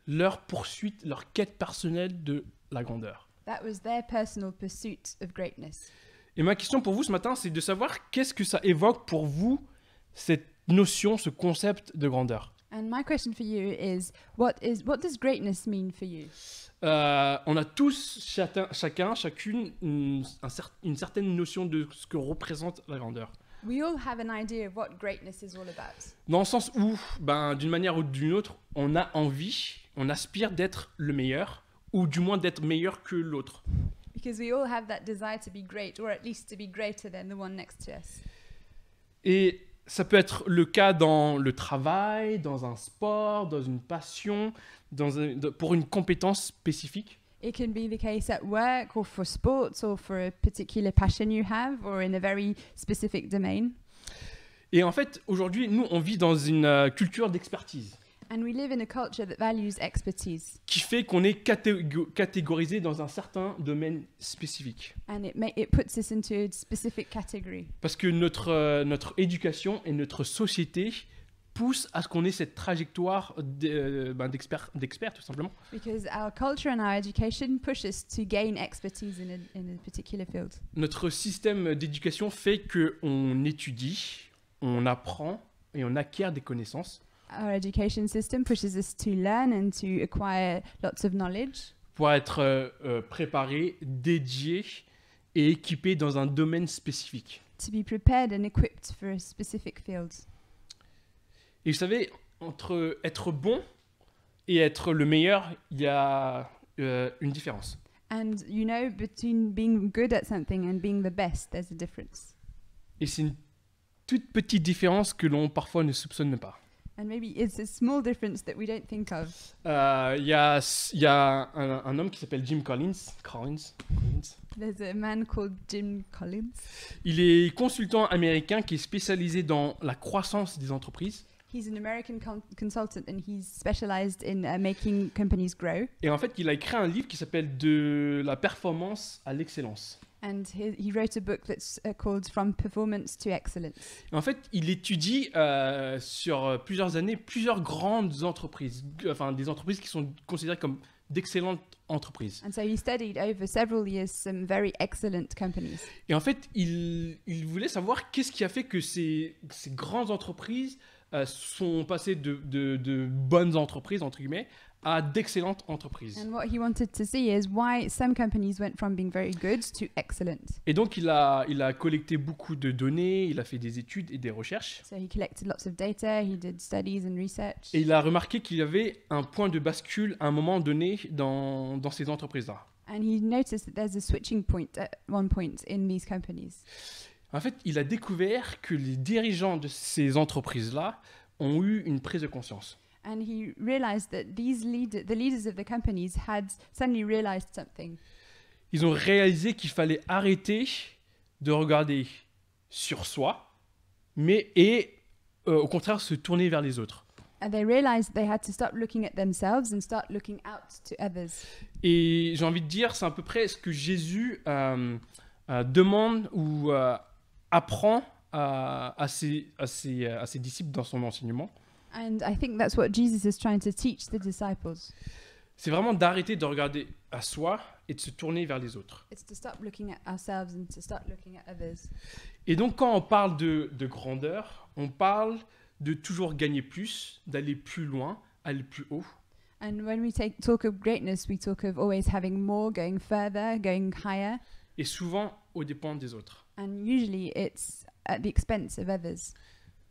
leur poursuite, leur quête personnelle de la grandeur. That was their personal pursuit of greatness. Et ma question pour vous ce matin, c'est de savoir qu'est-ce que ça évoque pour vous, cette notion, ce concept de grandeur. And my question for you is, what does greatness mean for you? On a tous, chacune, une certaine notion de ce que représente la grandeur. We all have an idea of what greatness is all about. Dans le sens où, d'une manière ou d'une autre, on a envie, on aspire d'être le meilleur, ou du moins d'être meilleur que l'autre. Because we all have that desire to be great, or at least to be greater than the one next to us. Et ça peut être le cas dans le travail, dans un sport, dans une passion, pour une compétence spécifique. It can be the case at work, or for sports, or for a particular passion you have, or in a very specific domain. Et en fait, aujourd'hui, nous, on vit dans une culture d'expertise. And we live in a culture that values expertise. Qui fait qu'on est catégorisé dans un certain domaine spécifique. And it puts us into a specific category. Parce que notre éducation et notre société poussent à ce qu'on ait cette trajectoire d'expert tout simplement. Because our culture and our education push us to gain expertise in a particular field. Notre système d'éducation fait qu'on étudie, on apprend et on acquiert des connaissances. Our education system pushes us to learn and to acquire lots of knowledge. Pour être préparé, dédié et équipé dans un domaine spécifique. To be prepared and equipped for a specific field. Et vous savez, entre être bon et être le meilleur, il y a une différence. And you know, between being good at something and being the best, there's a difference. Et c'est une toute petite différence que l'on parfois ne soupçonne pas. And maybe it's a small difference that we don't think of. Il y a un homme qui s'appelle Jim Collins. There's a man called Jim Collins. Il est consultant américain qui est spécialisé dans la croissance des entreprises. He's an American consultant and he's specialized in making companies grow. Et en fait, il a écrit un livre qui s'appelle De la performance à l'excellence. And he wrote a book that's called From Performance to Excellence. Et en fait, il étudie sur plusieurs années plusieurs grandes entreprises, enfin des entreprises qui sont considérées comme d'excellentes entreprises. And so he studied over several years some very excellent companies. Et en fait, il voulait savoir qu'est-ce qui a fait que ces grandes entreprises sont passées de bonnes entreprises, entre guillemets, à d'excellentes entreprises. And what he wanted to see is why some companies went from being very good to excellent. Et donc, il a collecté beaucoup de données, il a fait des études et des recherches. So he collected lots of data, he did studies and research. Et il a remarqué qu'il y avait un point de bascule à un moment donné dans ces entreprises-là. And he noticed that there's a switching point at one point in these companies. En fait, il a découvert que les dirigeants de ces entreprises-là ont eu une prise de conscience. And he realized that the leaders of the companies had suddenly realized something. Ils ont réalisé qu'il fallait arrêter de regarder sur soi, et au contraire se tourner vers les autres. And they realized they had to stop looking at themselves and start looking out to others. Et j'ai envie de dire, c'est à peu près ce que Jésus demande ou apprend à ses disciples dans son enseignement. And I think that's what Jesus is trying to teach the disciples. C'est vraiment d'arrêter de regarder à soi et de se tourner vers les autres. It's to stop looking at ourselves and to start looking at others. Et donc quand on parle de grandeur, on parle de toujours gagner plus, d'aller plus loin, aller plus haut. And when we talk of greatness, we talk of always having more, going further, going higher. Et souvent aux dépens des autres. And usually it's at the expense of others.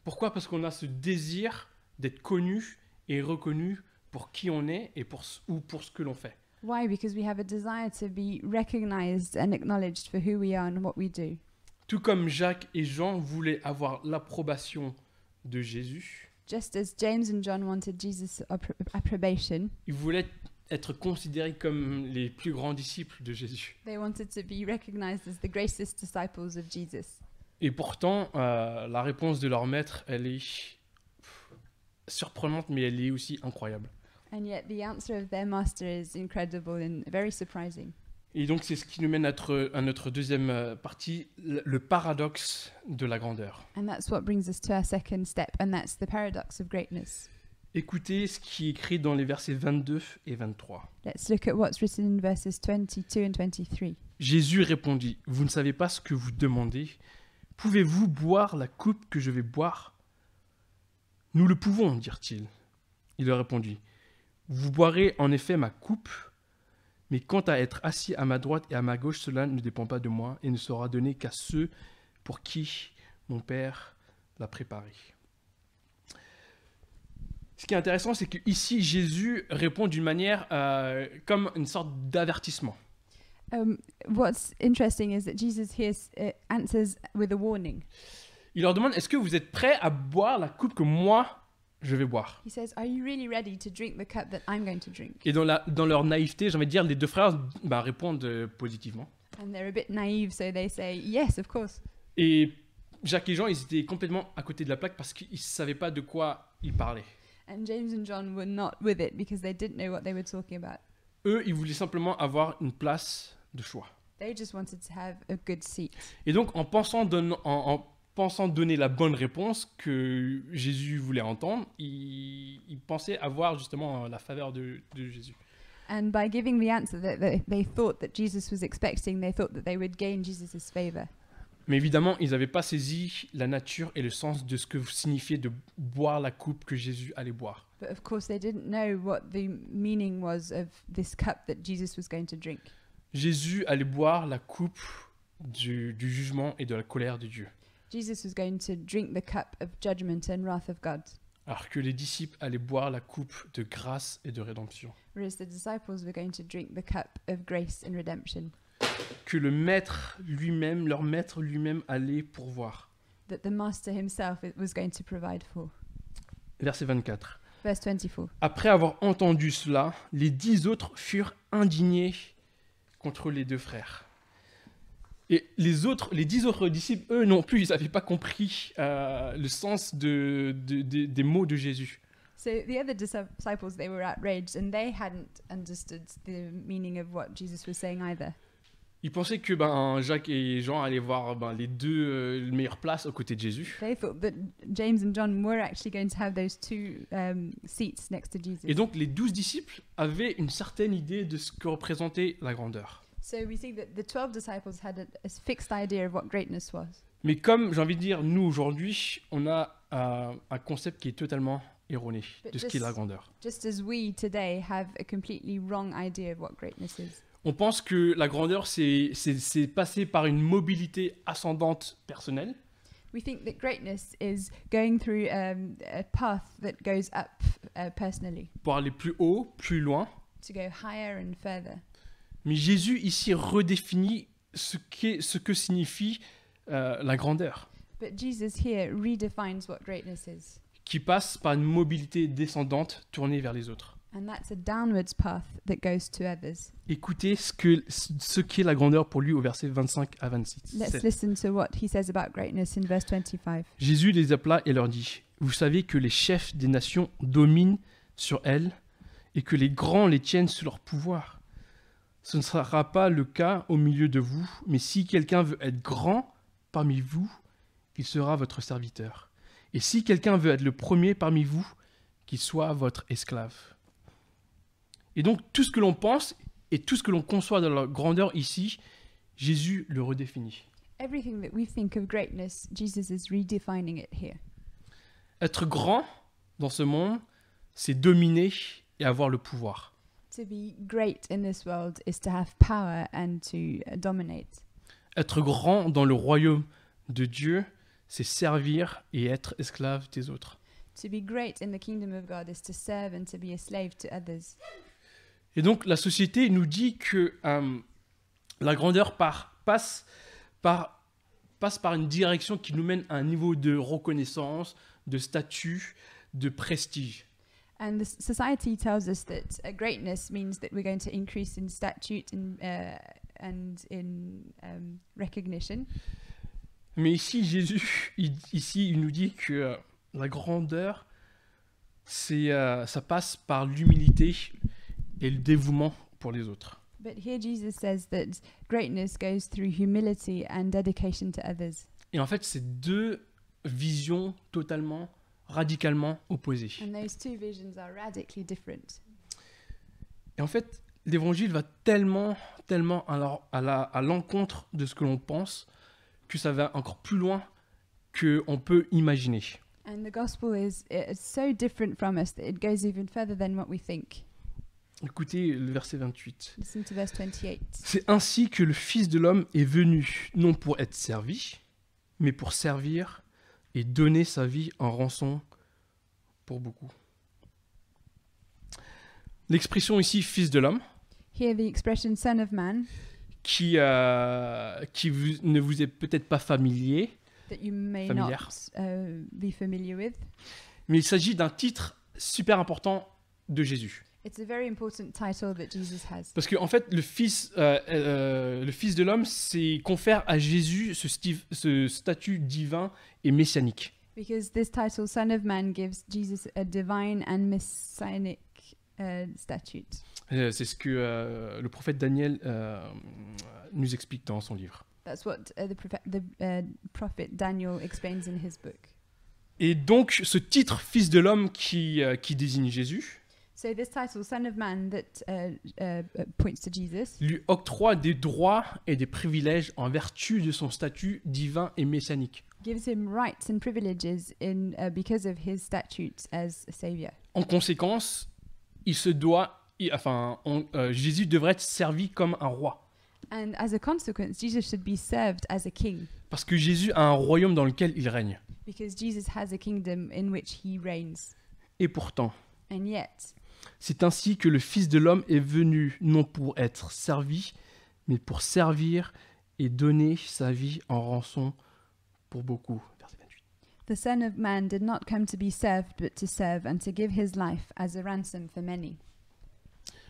Pourquoi ? Parce qu'on a ce désir d'être connu et reconnu pour qui on est et pour ce que l'on fait. Why? Because we have a desire to be recognized and acknowledged for who we are and what we do. Tout comme Jacques et Jean voulaient avoir l'approbation de Jésus, Just as James and John wanted Jesus' approbation, ils voulaient être considérés comme les plus grands disciples de Jésus. they wanted to be recognized as the greatest disciples of Jesus. Et pourtant, la réponse de leur maître, elle est surprenante, mais elle est aussi incroyable. And yet the answer of their master is incredible and very surprising. Et donc, c'est ce qui nous mène à notre deuxième partie, le paradoxe de la grandeur. And that's what brings us to our second step, and that's the paradox of greatness. Écoutez ce qui est écrit dans les versets 22 et 23. Let's look at what's written in verses 22 and 23. Jésus répondit, « Vous ne savez pas ce que vous demandez. Pouvez-vous boire la coupe que je vais boire ?» « Nous le pouvons, dirent-ils. Il leur répondit, « Vous boirez en effet ma coupe, mais quant à être assis à ma droite et à ma gauche, cela ne dépend pas de moi et ne sera donné qu'à ceux pour qui mon Père l'a préparé. » Ce qui est intéressant, c'est qu'ici, Jésus répond d'une manière comme une sorte d'avertissement. What's interesting is that Jesus here answers with a warning. Il leur demande, est-ce que vous êtes prêts à boire la coupe que moi, je vais boire ? He says, "Are you really ready to drink the cup that I'm going to drink?" Et dans leur naïveté, j'ai envie de dire, les deux frères répondent positivement. And they're a bit naive, so they say, "Yes, of course." Et Jacques et Jean, ils étaient complètement à côté de la plaque parce qu'ils ne savaient pas de quoi ils parlaient. And James and John were not with it because they didn't know what they were talking about. Eux, ils voulaient simplement avoir une place de choix. They just wanted to have a good seat. Et donc, en pensant donner la bonne réponse que Jésus voulait entendre, ils pensaient avoir justement la faveur de Jésus. And by giving the answer that they thought that Jesus was expecting, they thought that they would gain Jesus' favor. Mais évidemment, ils n'avaient pas saisi la nature et le sens de ce que signifiait de boire la coupe que Jésus allait boire. But of course, they didn't know what the meaning was of this cup that Jesus was going to drink. Jésus allait boire la coupe du jugement et de la colère de Dieu. Jesus was going to drink the cup of judgment and wrath of God, Alors que les disciples allaient boire la coupe de grâce et de rédemption. whereas the disciples were going to drink the cup of grace and redemption. Que le maître lui-même, leur maître lui-même allait pourvoir. That the master himself was going to provide for. Verset 24. Verse 24. Après avoir entendu cela, les 10 autres furent indignés contre les deux frères. Et les 10 autres disciples, eux non plus, ils n'avaient pas compris le sens des mots de Jésus. So the other disciples, they were outraged, and they hadn't understood the meaning of what Jesus was saying either. Ils pensaient que Jacques et Jean allaient voir les deux meilleures places aux côtés de Jésus. They thought that James and John were actually going to have those two seats next to Jesus. Et donc les 12 disciples avaient une certaine idée de ce que représentait la grandeur. So we see that the 12 disciples had a fixed idea of what greatness was. Mais comme j'ai envie de dire, nous aujourd'hui, on a un concept qui est totalement erroné de ce qu'est la grandeur. Just as we today have a completely wrong idea of what greatness is. On pense que la grandeur, c'est passer par une mobilité ascendante personnelle. We think that greatness is going through a path that goes up personally, Pour aller plus haut, plus loin. to go higher and further. Mais Jésus ici redéfinit ce que signifie la grandeur, But Jesus here redefines what greatness is. qui passe par une mobilité descendante tournée vers les autres. And that's a downwards path that goes to others. Écoutez ce qu'est la grandeur pour lui au verset 25 à 26. Let's listen to what he says about greatness in verse 25. Jésus les appela et leur dit : Vous savez que les chefs des nations dominent sur elles et que les grands les tiennent sous leur pouvoir. Ce ne sera pas le cas au milieu de vous, mais si quelqu'un veut être grand parmi vous, il sera votre serviteur. Et si quelqu'un veut être le premier parmi vous, qu'il soit votre esclave. Et donc tout ce que l'on pense et tout ce que l'on conçoit de la grandeur ici, Jésus le redéfinit. Everything that we think of greatness, Jesus is redefining it here. Être grand dans ce monde, c'est dominer et avoir le pouvoir. To be great in this world is to have power and to dominate. Être grand dans le royaume de Dieu, c'est servir et être esclave des autres. To be great in the kingdom of God is to serve and to be a slave to others. Et donc la société nous dit que la grandeur passe par une direction qui nous mène à un niveau de reconnaissance, de statut, de prestige. And the society tells us that greatness means that we're going to increase in statute and in recognition. Mais ici, Jésus, il nous dit que la grandeur, ça passe par l'humilité et le dévouement pour les autres. But here Jesus says that greatness goes through humility and dedication to others. Et en fait, c'est deux visions totalement, radicalement opposées. And those two visions are radically different. Et en fait, l'évangile va tellement à l'encontre de ce que l'on pense que ça va encore plus loin qu'on peut imaginer. And the gospel is so different from us that it goes even further than what we think. Écoutez le verset 28. Listen to verse 28. C'est ainsi que le Fils de l'homme est venu, non pour être servi, mais pour servir et donner sa vie en rançon pour beaucoup. L'expression ici, Fils de l'homme, Here the expression Son of Man, qui ne vous est peut-être pas familier, that you may Familière. not be familiar with. mais il s'agit d'un titre super important de Jésus. It's a very important title that Jesus has. Parce qu'en fait, le Fils de l'homme, c'est confère à Jésus ce statut divin et messianique. Because this title, Son of Man, gives Jesus a divine and messianic statute. C'est ce que le prophète Daniel nous explique dans son livre. That's what the prophet Daniel explains in his book. Et donc, ce titre Fils de l'homme qui désigne Jésus, So this title, Son of Man, that points to Jesus, lui octroie des droits et des privilèges en vertu de son statut divin et messianique. gives him rights and privileges because of his statutes as a savior. En conséquence, Jésus devrait être servi comme un roi. And as a consequence, Jesus should be served as a king, Parce que Jésus a un royaume dans lequel il règne. because Jesus has a kingdom in which he reigns. Et pourtant, And yet, c'est ainsi que le Fils de l'homme est venu, non pour être servi, mais pour servir et donner sa vie en rançon pour beaucoup. Verset 28. the Son of Man did not come to be served, but to serve and to give his life as a ransom for many.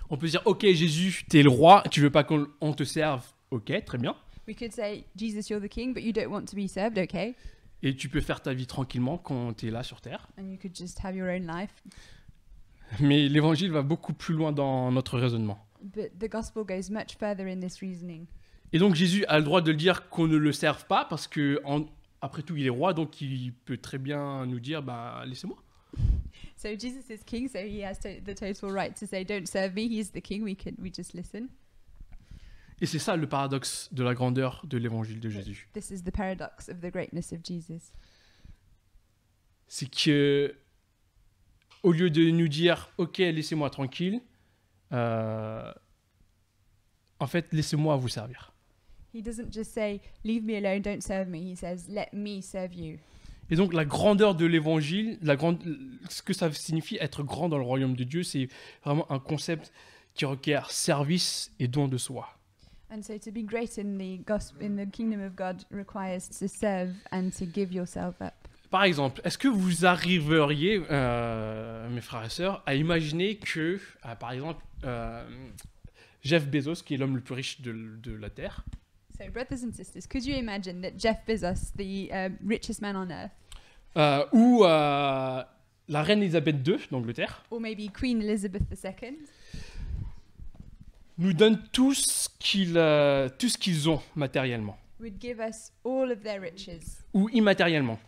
On peut se dire, ok Jésus, t'es le roi, tu veux pas qu'on te serve, ok, très bien. We could say, Jesus, you're the king, but you don't want to be served, okay? Et tu peux faire ta vie tranquillement quand tu es là sur terre. And you could just have your own life. Mais l'évangile va beaucoup plus loin dans notre raisonnement. But the gospel goes much further in this reasoning. Et donc Jésus a le droit de dire qu'on ne le serve pas parce que après tout il est roi, donc il peut très bien nous dire bah laissez-moi. So Jesus is king, so he has the total right to say, don't serve me, he's the king, we just listen. Et c'est ça le paradoxe de la grandeur de l'évangile de Jésus. This is the paradox of the greatness of Jesus. C'est que au lieu de nous dire ok laissez-moi tranquille, en fait laissez-moi vous servir. He doesn't just say, leave me alone, don't serve me. He says, let me serve you. Et donc la grandeur de l'évangile, ce que ça signifie être grand dans le royaume de Dieu, c'est vraiment un concept qui requiert service et don de soi. And so to be great in the gospel, in the kingdom of God, requires to serve and to give yourself up. Par exemple, est-ce que vous arriveriez, mes frères et sœurs, à imaginer que, par exemple, Jeff Bezos, qui est l'homme le plus riche de la Terre, So brothers and sisters, could you imagine that Jeff Bezos, the richest man on earth, ou la reine Elisabeth II d'Angleterre, or maybe Queen Elizabeth II, nous donnent tout ce qu'ils ont matériellement would give us all of their riches, ou immatériellement,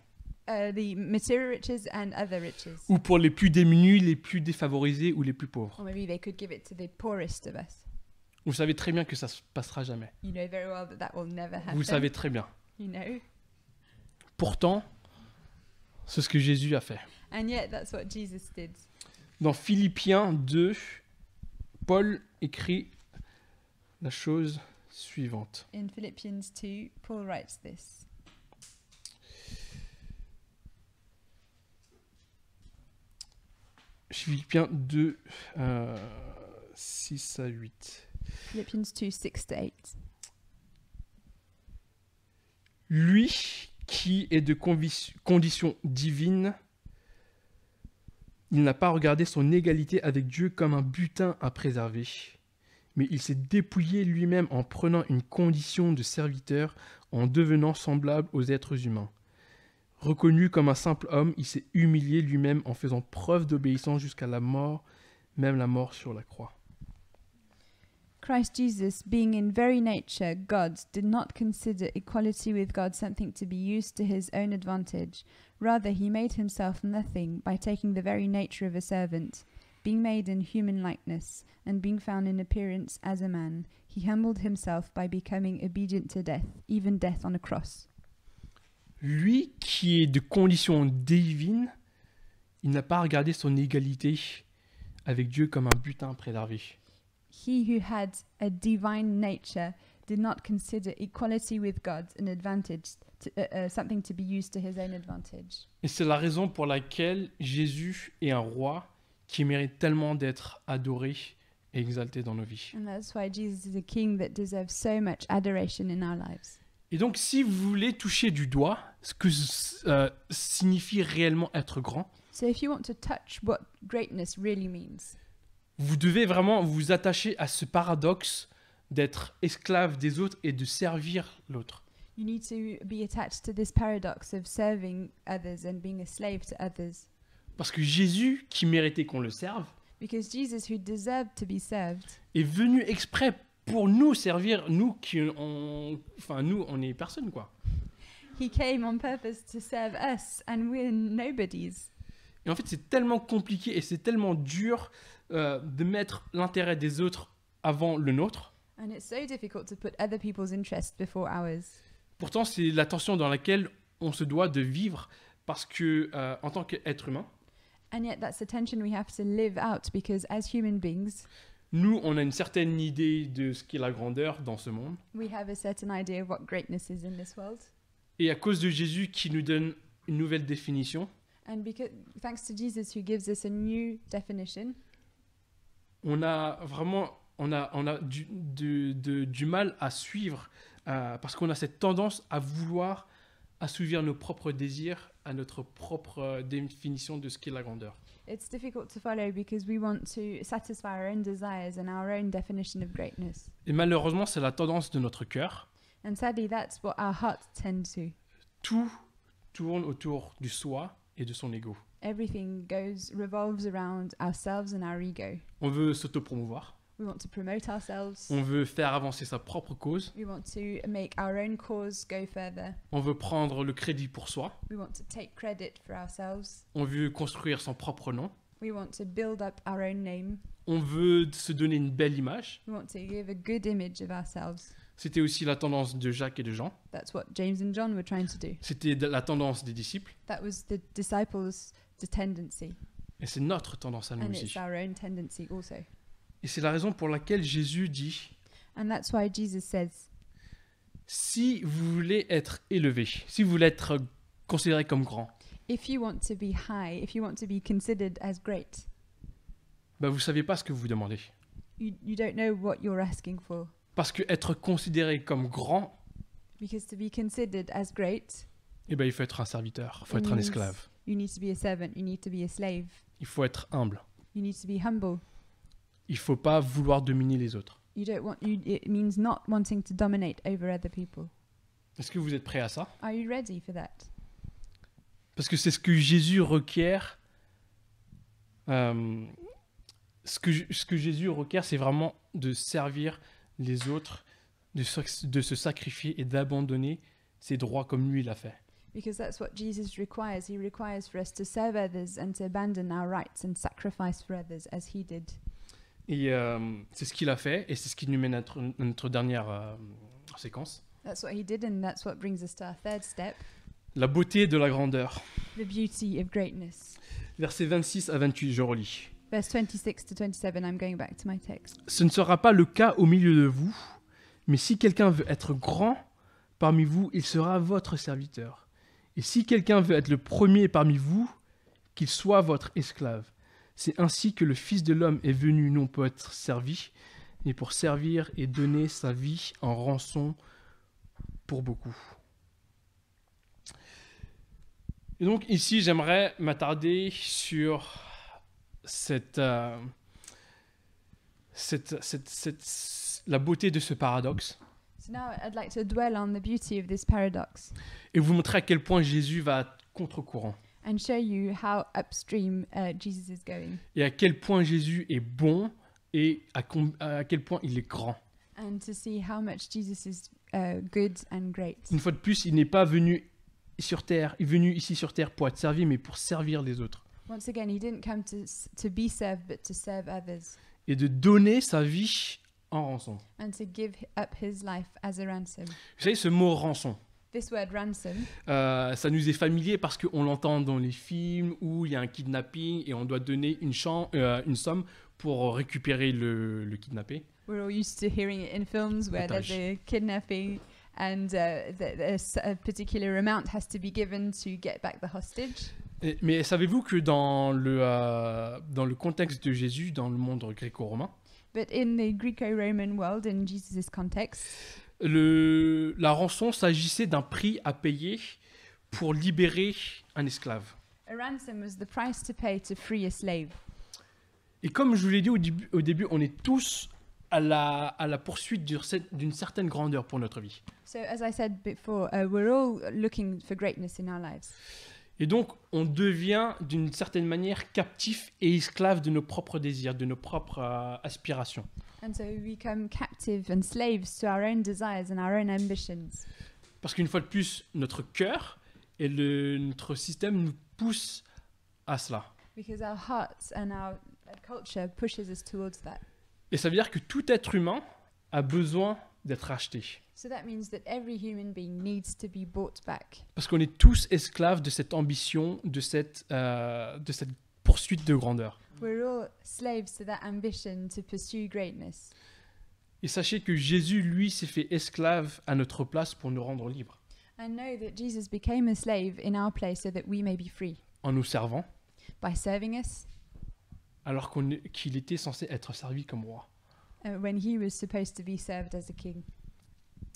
the material riches and other riches. ou pour les plus démunis, les plus défavorisés ou les plus pauvres. Or maybe they could give it to the poorest of us. Vous savez très bien que ça se passera jamais. You know very well that that will never happen. Vous savez très bien. You know. Pourtant, c'est ce que Jésus a fait. And yet that's what Jesus did. Dans Philippiens 2, Paul écrit la chose suivante. In Philippians 2, Paul writes this. Philippiens 2, 6 à 8. Philippians 2, 6 to 8. Lui qui est de condition divine, il n'a pas regardé son égalité avec Dieu comme un butin à préserver, mais il s'est dépouillé lui-même en prenant une condition de serviteur, en devenant semblable aux êtres humains. Reconnu comme un simple homme, il s'est humilié lui-même en faisant preuve d'obéissance jusqu'à la mort, même la mort sur la croix. Christ Jesus, being in very nature God, did not consider equality with God something to be used to his own advantage. Rather, he made himself nothing by taking the very nature of a servant. Being made in human likeness, and being found in appearance as a man, he humbled himself by becoming obedient to death, even death on a cross. Lui qui est de condition divine, il n'a pas regardé son égalité avec Dieu comme un butin préservé. He who had a divine nature did not consider equality with God an advantage, something to be used to his own advantage. Et c'est la raison pour laquelle Jésus est un roi qui mérite tellement d'être adoré et exalté dans nos vies. And that's why Jesus is a king that deserves so much adoration in our lives. Et donc, si vous voulez toucher du doigt ce que signifie réellement être grand, So if you want to touch what greatness really means, vous devez vraiment vous attacher à ce paradoxe d'être esclave des autres et de servir l'autre. you need to be attached to this paradox of serving others and being a slave to others. Parce que Jésus, qui méritait qu'on le serve, Because Jesus, who deserved to be served, est venu exprès pour nous servir, nous, on est personne, quoi. he came on purpose to serve us, and we're nobodies. Et en fait, c'est tellement compliqué et c'est tellement dur de mettre l'intérêt des autres avant le nôtre. And it's so difficult to put other people's interests before ours. Pourtant, c'est la tension dans laquelle on se doit de vivre parce que, en tant qu'être humain, And yet that's the tension we have to live out, because as human beings, nous, on a une certaine idée de ce qu'est la grandeur dans ce monde. we have a certain idea of what greatness is in this world. Et à cause de Jésus qui nous donne une nouvelle définition, And because, thanks to Jesus, who gives us a new definition, on a vraiment du mal à suivre parce qu'on a cette tendance à vouloir assouvir nos propres désirs à notre propre définition de ce qu'est la grandeur. it's difficult to follow because we want to satisfy our own desires and our own definition of greatness. Et malheureusement, c'est la tendance de notre cœur. And sadly, that's what our hearts tend to. Tout tourne autour du soi et de son ego. Everything revolves around ourselves and our ego. On veut s'autopromouvoir, We want to promote ourselves. on veut faire avancer sa propre cause, We want to make our own cause go further. on veut prendre le crédit pour soi, We want to take credit for ourselves. on veut construire son propre nom, We want to build up our own name. on veut se donner une belle image. We want to give a good image of ourselves. C'était aussi la tendance de Jacques et de Jean. That's what James and John were trying to do. C'était la tendance des disciples. That was the disciples' tendency. Et c'est notre tendance à nous And it's aussi. our own tendency also. Et c'est la raison pour laquelle Jésus dit, And that's why Jesus says, si vous voulez être élevé, si vous voulez être considéré comme grand, if you want to be high, if you want to be considered as great, bah vous ne savez pas ce que vous demandez. you don't know what you're asking for. Parce que être considéré comme grand, Because to be considered as great, eh ben, il faut être un serviteur, il faut it être un means esclave, you need to be a servant, you need to be a slave, il faut être humble. you need to be humble. Il ne faut pas vouloir dominer les autres. It means not wanting to dominate over other people. Est-ce que vous êtes prêts à ça? Are you ready for that? Parce que c'est ce que Jésus requiert. Ce que Jésus requiert, c'est vraiment de servir les autres, de se sacrifier et d'abandonner ses droits comme lui l'a fait. Because that's what Jesus requires. He requires for us to serve others and to abandon our rights and sacrifice for others as he did. Et c'est ce qu'il a fait, et c'est ce qui nous mène à notre dernière séquence. That's what he did, and that's what brings us to our third step, La beauté de la grandeur. the beauty of greatness. Versets 26 à 28, je relis. Verse 26 to 27, I'm going back to my text. Ce ne sera pas le cas au milieu de vous, mais si quelqu'un veut être grand parmi vous, il sera votre serviteur. Et si quelqu'un veut être le premier parmi vous, qu'il soit votre esclave. C'est ainsi que le Fils de l'homme est venu non pour être servi, mais pour servir et donner sa vie en rançon pour beaucoup. Et donc ici, j'aimerais m'attarder sur la beauté de ce paradoxe So now I'd like to dwell on the beauty of this paradox et vous montrer à quel point Jésus va à contre-courant and show you how upstream Jesus is going, et à quel point Jésus est bon et à quel point il est grand. and to see how much Jesus is good and great. Une fois de plus, il n'est pas venu sur terre, il est venu ici sur terre pour être servi, mais pour servir les autres Once again, he didn't come to be served, but to serve others et de donner sa vie en rançon. and to give up his life as a ransom. Vous savez, ce mot rançon, This word ransom, ça nous est familier parce qu'on l'entend dans les films où il y a un kidnapping et on doit donner une somme pour récupérer le kidnappé. we're all used to hearing it in films where there's Otage. a kidnapping and a particular amount has to be given to get back the hostage. Mais savez-vous que dans le contexte de Jésus, dans le monde gréco-romain, But in the Greco-Roman world, in Jesus' context, la rançon s'agissait d'un prix à payer pour libérer un esclave. a ransom was the price to pay to free a slave. Et comme je vous l'ai dit au début, on est tous à la poursuite d'une certaine grandeur pour notre vie. So as I said before, we're all looking for greatness in our lives. Et donc, on devient d'une certaine manière captif et esclave de nos propres désirs, de nos propres aspirations. And so we become captive and slaves to our own desires and our own ambitions. Parce qu'une fois de plus, notre cœur et notre système nous poussent à cela. Because our hearts and our culture pushes us towards that. Et ça veut dire que tout être humain a besoin d'être acheté. So that means that every human being needs to be bought back. Parce qu'on est tous esclaves de cette ambition, de cette poursuite de grandeur. We're all slaves to that ambition to pursue greatness. Et sachez que Jésus, lui, s'est fait esclave à notre place pour nous rendre libres, And know that Jesus became a slave in our place so that we may be free. en nous servant, By serving us alors qu'il était censé être servi comme roi. when he was supposed to be served as a king.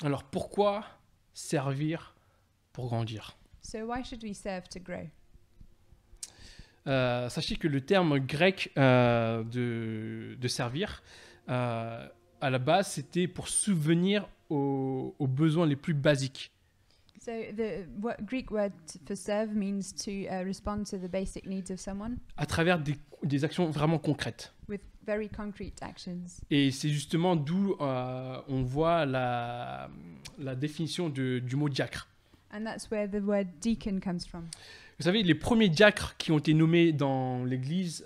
Alors pourquoi servir pour grandir? So why should we serve to grow? Sachez que le terme grec de servir, à la base, c'était pour subvenir aux besoins les plus basiques. So the Greek word for serve means to respond to the basic needs of someone À travers des actions vraiment concrètes. with very concrete actions. Et c'est justement d'où on voit la définition du mot diacre. And that's where the word deacon comes from. Vous savez, les premiers diacres qui ont été nommés dans l'Église,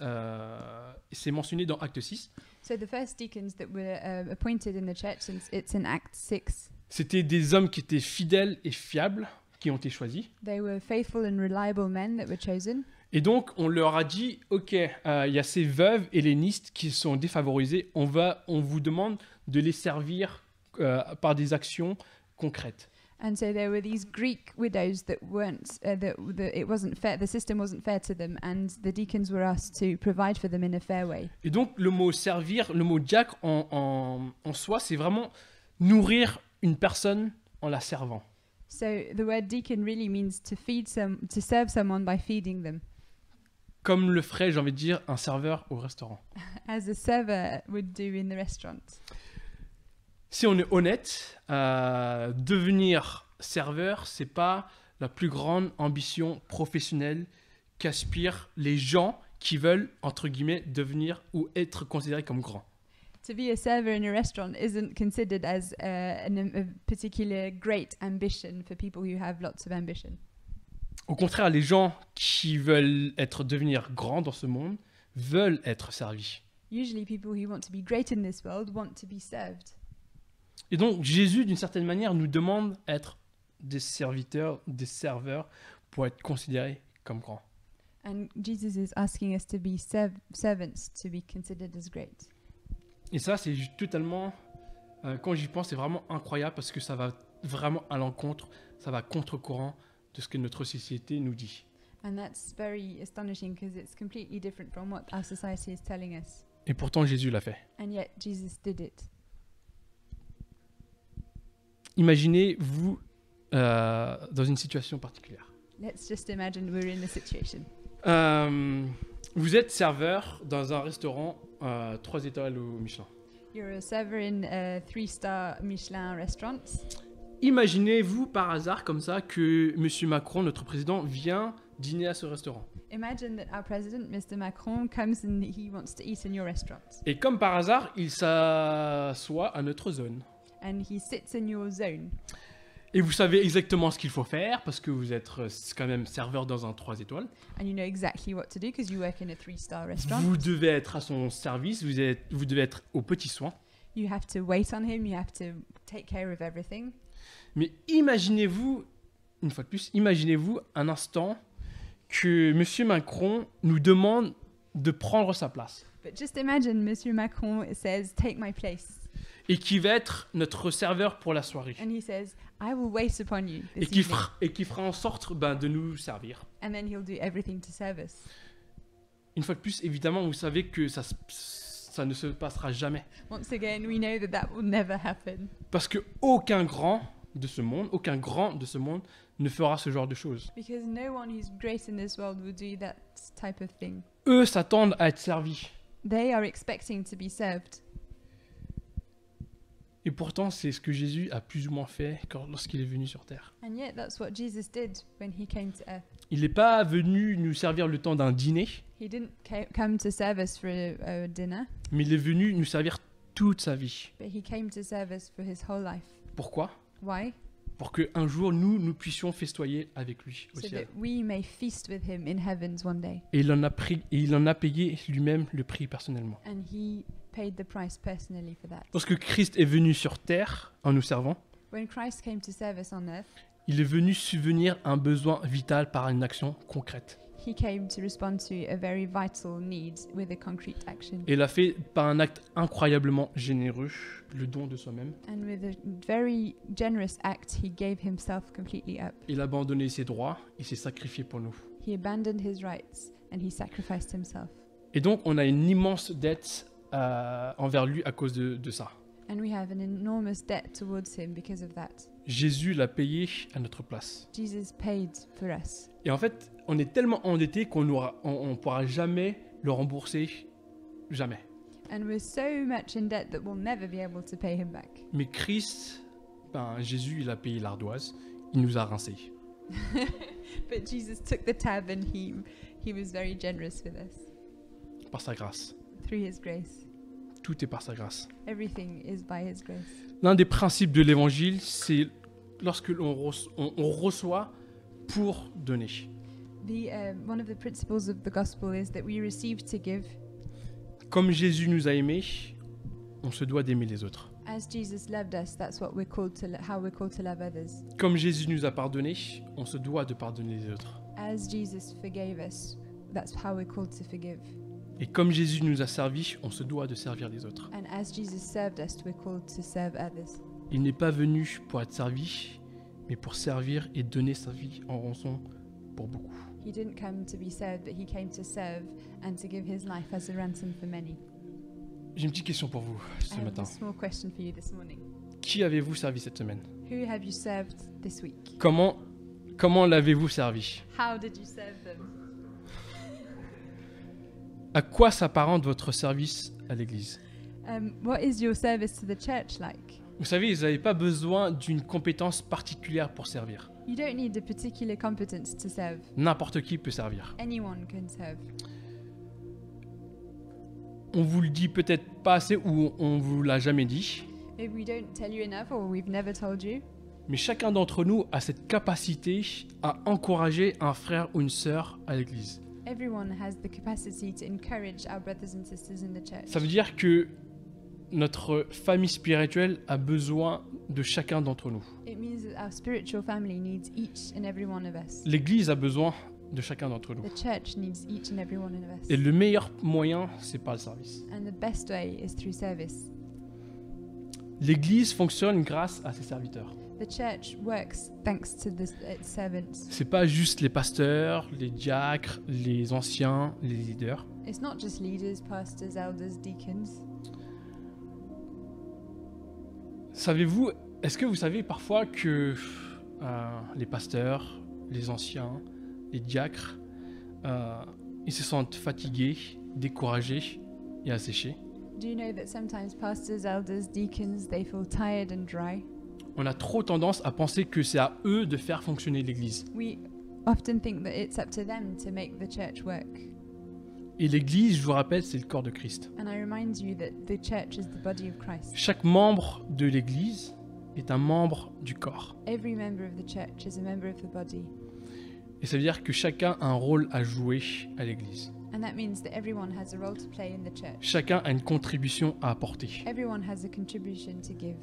c'est mentionné dans Acte 6. So the first deacons that were appointed in the church, and it's in Acts 6. C'était des hommes qui étaient fidèles et fiables, qui ont été choisis. They were faithful and reliable men that were chosen. Et donc, on leur a dit, OK, il y a ces veuves hellénistes qui sont défavorisées, on vous demande de les servir par des actions concrètes. And so there were these Greek widows that weren't, it wasn't fair, the system wasn't fair to them, and the deacons were asked to provide for them in a fair way. Et donc, le mot servir, le mot diacre en soi, c'est vraiment nourrir une personne en la servant. So the word deacon really means to serve someone by feeding them, Comme le ferait, j'ai envie de dire, un serveur au restaurant. as a server would do in the restaurant. Si on est honnête, devenir serveur, c'est pas la plus grande ambition professionnelle qu'aspirent les gens qui veulent, entre guillemets, devenir ou être considérés comme grands. To be a server in a restaurant isn't considered as a particular great ambition for people who have lots of ambition. Au contraire, les gens qui veulent devenir grands dans ce monde veulent être servis. Usually people who want to be great in this world want to be served. Et donc, Jésus, d'une certaine manière, nous demande d'être des serviteurs, des serveurs, pour être considérés comme grands. And Jesus is asking us to be servants to be considered as great. Et ça, c'est totalement, quand j'y pense, c'est vraiment incroyable parce que ça va vraiment à l'encontre, ça va contre-courant de ce que notre société nous dit. And that's very astonishing because it's completely different from what our society is telling us. Et pourtant, Jésus l'a fait. And yet Jesus did it. Imaginez-vous dans une situation particulière. Let's just imagine we're in a situation. Vous êtes serveur dans un restaurant 3 étoiles au Michelin. You're a server in a 3-star Michelin restaurant. Imaginez-vous par hasard comme ça que M. Macron, notre président, vient dîner à ce restaurant. Imagine that our president, Mr. Macron, comes and he wants to eat in your restaurant. Et comme par hasard, il s'assoit à notre zone. And he sits in your zone. Et vous savez exactement ce qu'il faut faire parce que vous êtes quand même serveur dans un 3 étoiles. And you know exactly what to do because you work in a 3-star restaurant. Vous devez être à son service, vous devez être aux petits soins. You have to wait on him, you have to take care of everything. Mais imaginez-vous, une fois de plus, imaginez-vous un instant que M. Macron nous demande de prendre sa place. But just imagine Mr. Macron says, take my place. Et qui va être notre serveur pour la soirée. And he says, I will wait upon you Et this qui evening. fera en sorte de nous servir. And then he'll do everything to serve us. Une fois de plus, évidemment, vous savez que ça ne se passera jamais. Once again, we know that that will never happen. Parce que aucun grand de ce monde ne fera ce genre de choses. Because no one who's great in this world will do that type of thing. Eux s'attendent à être servis. They are expecting to be served. Et pourtant, c'est ce que Jésus a plus ou moins fait lorsqu'il est venu sur terre. And yet that's what Jesus did when he came to earth. Il n'est pas venu nous servir le temps d'un dîner, He didn't come to serve us for a dinner, mais il est venu nous servir toute sa vie. but he came to serve us for his whole life. Pourquoi ? Why? Pour qu'un jour, nous puissions festoyer avec lui au So ciel. that we may feast with him in heavens one day. Et il en a payé lui-même le prix personnellement. And he paid the price personally for that. Lorsque Christ est venu sur terre en nous servant, When Christ came to serve us on earth, il est venu subvenir à un besoin vital par une action concrète. he came to respond to a very vital need with a concrete action. Et l'a fait par un acte incroyablement généreux, le don de soi-même. And with a very generous act, he gave himself completely up. Il a abandonné ses droits, il s'est sacrifié pour nous. He abandoned his rights and he sacrificed himself. Et donc, on a une immense dette envers lui à cause de ça. And we have an enormous debt towards him because of that. Jésus l'a payé à notre place. Jesus paid for us. Et en fait, on est tellement endetté qu'on ne pourra jamais le rembourser. Jamais. And we're so much in debt that we'll never be able to pay him back. Mais Christ ben, Jésus, il a payé l'ardoise, il nous a rincés. But Jesus took the tab and he was very generous with us Par sa grâce. through his grace. Tout est par sa grâce. Everything is by his grace. L'un des principes de l'évangile, c'est lorsque on reçoit pour donner. One of the principles of the gospel is that we receive to give. Comme Jésus nous a aimés, on se doit d'aimer les autres. As Jesus loved us, that's what we're called to how we're called to love others. Comme Jésus nous a pardonné, on se doit de pardonner les autres. As Jesus forgave us, that's how we're called to forgive. Et comme Jésus nous a servis, on se doit de servir les autres. And as Jesus served us, we're called to serve others. Il n'est pas venu pour être servi, mais pour servir et donner sa vie en rançon pour beaucoup. He didn't come to be served, but he came to serve and to give his life as a ransom for many. J'ai une petite question pour vous I ce have matin. a small question for you this morning. Qui avez-vous servi cette semaine? Who have you served this week? Comment l'avez-vous servi? How did you serve them? À quoi s'apparente votre service à l'Église? What is your service to the church like? Vous savez, vous n'avez pas besoin d'une compétence particulière pour servir. You don't need a particular competence to serve. N'importe qui peut servir. Anyone can serve. On vous le dit peut-être pas assez ou on vous l'a jamais dit, Maybe we don't tell you enough or we've never told you, mais chacun d'entre nous a cette capacité à encourager un frère ou une sœur à l'Église. everyone has the capacity to encourage our brothers and sisters in the church. Ça veut dire que notre famille spirituelle a besoin de chacun d'entre nous. It means that our spiritual family needs each and every one of us. L'Église a besoin de chacun d'entre nous. The church needs each and every one of us. Et le meilleur moyen, c'est par le service. And the best way is through service. L'Église fonctionne grâce à ses serviteurs. The church works thanks to its servants. C'est pas juste les pasteurs, les diacres, les anciens, les leaders. It's not just leaders, pastors, elders, deacons. Savez-vous, est-ce que vous savez parfois que les pasteurs, les anciens, les diacres, ils se sentent fatigués, découragés et asséchés? Do you know that sometimes pastors, elders, deacons, they feel tired and dry? On a trop tendance à penser que c'est à eux de faire fonctionner l'Église. We often think that it's up to them to make the church work. Et l'Église, je vous rappelle, c'est le corps de Christ. And I remind you that the church is the body of Christ. Chaque membre de l'Église est un membre du corps. Every member of the church is a member of the body. Et ça veut dire que chacun a un rôle à jouer à l'Église. And that means that everyone has a role to play in the church. Chacun a une contribution à apporter. Everyone has a contribution to give.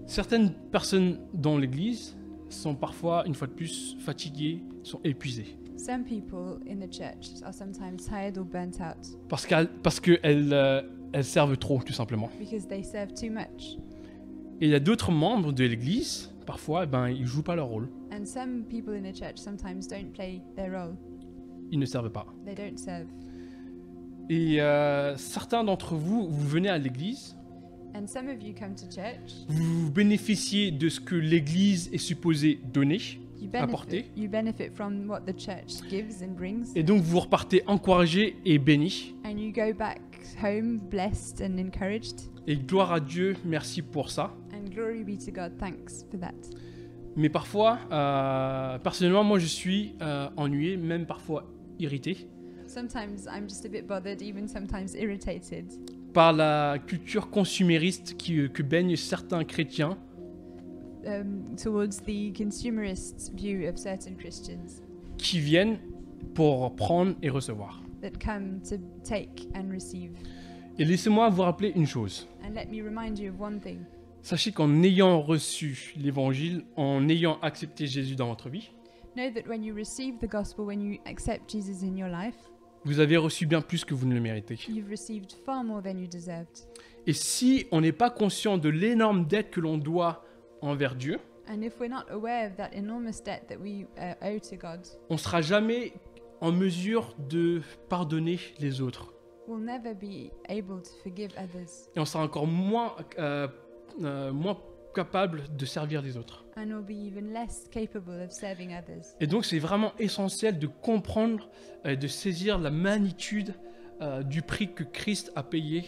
Certaines personnes dans l'Église sont parfois, une fois de plus, fatiguées, sont épuisées. Some people in the church are sometimes tired or burnt out Parce qu'elles servent trop, tout simplement. because they serve too much. Et il y a d'autres membres de l'Église, parfois, ils ne jouent pas leur rôle. And some people in the church sometimes don't play their role. Ils ne servent pas. They don't serve. Et certains d'entre vous, vous venez à l'Église, And some of you come to church, vous bénéficiez de ce que l'Église est supposée donner, apporter. you benefit from what the church gives and brings, et donc vous repartez encouragés et bénis. and you go back home blessed and encouraged. Et gloire à Dieu, merci pour ça. And glory be to God, thanks for that. Mais parfois, personnellement, moi je suis ennuyé, même parfois irrité, Sometimes I'm just a bit bothered, even sometimes irritated, par la culture consumériste que baignent certains chrétiens, towards the consumerist view of certain Christians qui viennent pour prendre et recevoir. that come to take and receive. Et laissez-moi vous rappeler une chose. And let me remind you of one thing. Sachez qu'en ayant reçu l'évangile, en ayant accepté Jésus dans votre vie, Know that when you receive the gospel, when you accept Jesus in your life, vous avez reçu bien plus que vous ne le méritez. you've received far more than you deserved. Et si on n'est pas conscient de l'énorme dette que l'on doit envers Dieu, And if we're not aware of that enormous debt that we owe to God, on ne sera jamais en mesure de pardonner les autres. we'll never be able to forgive others, Et on sera encore moins capable de servir les autres. and we'll be even less capable of serving others. Et donc c'est vraiment essentiel de comprendre et de saisir la magnitude du prix que Christ a payé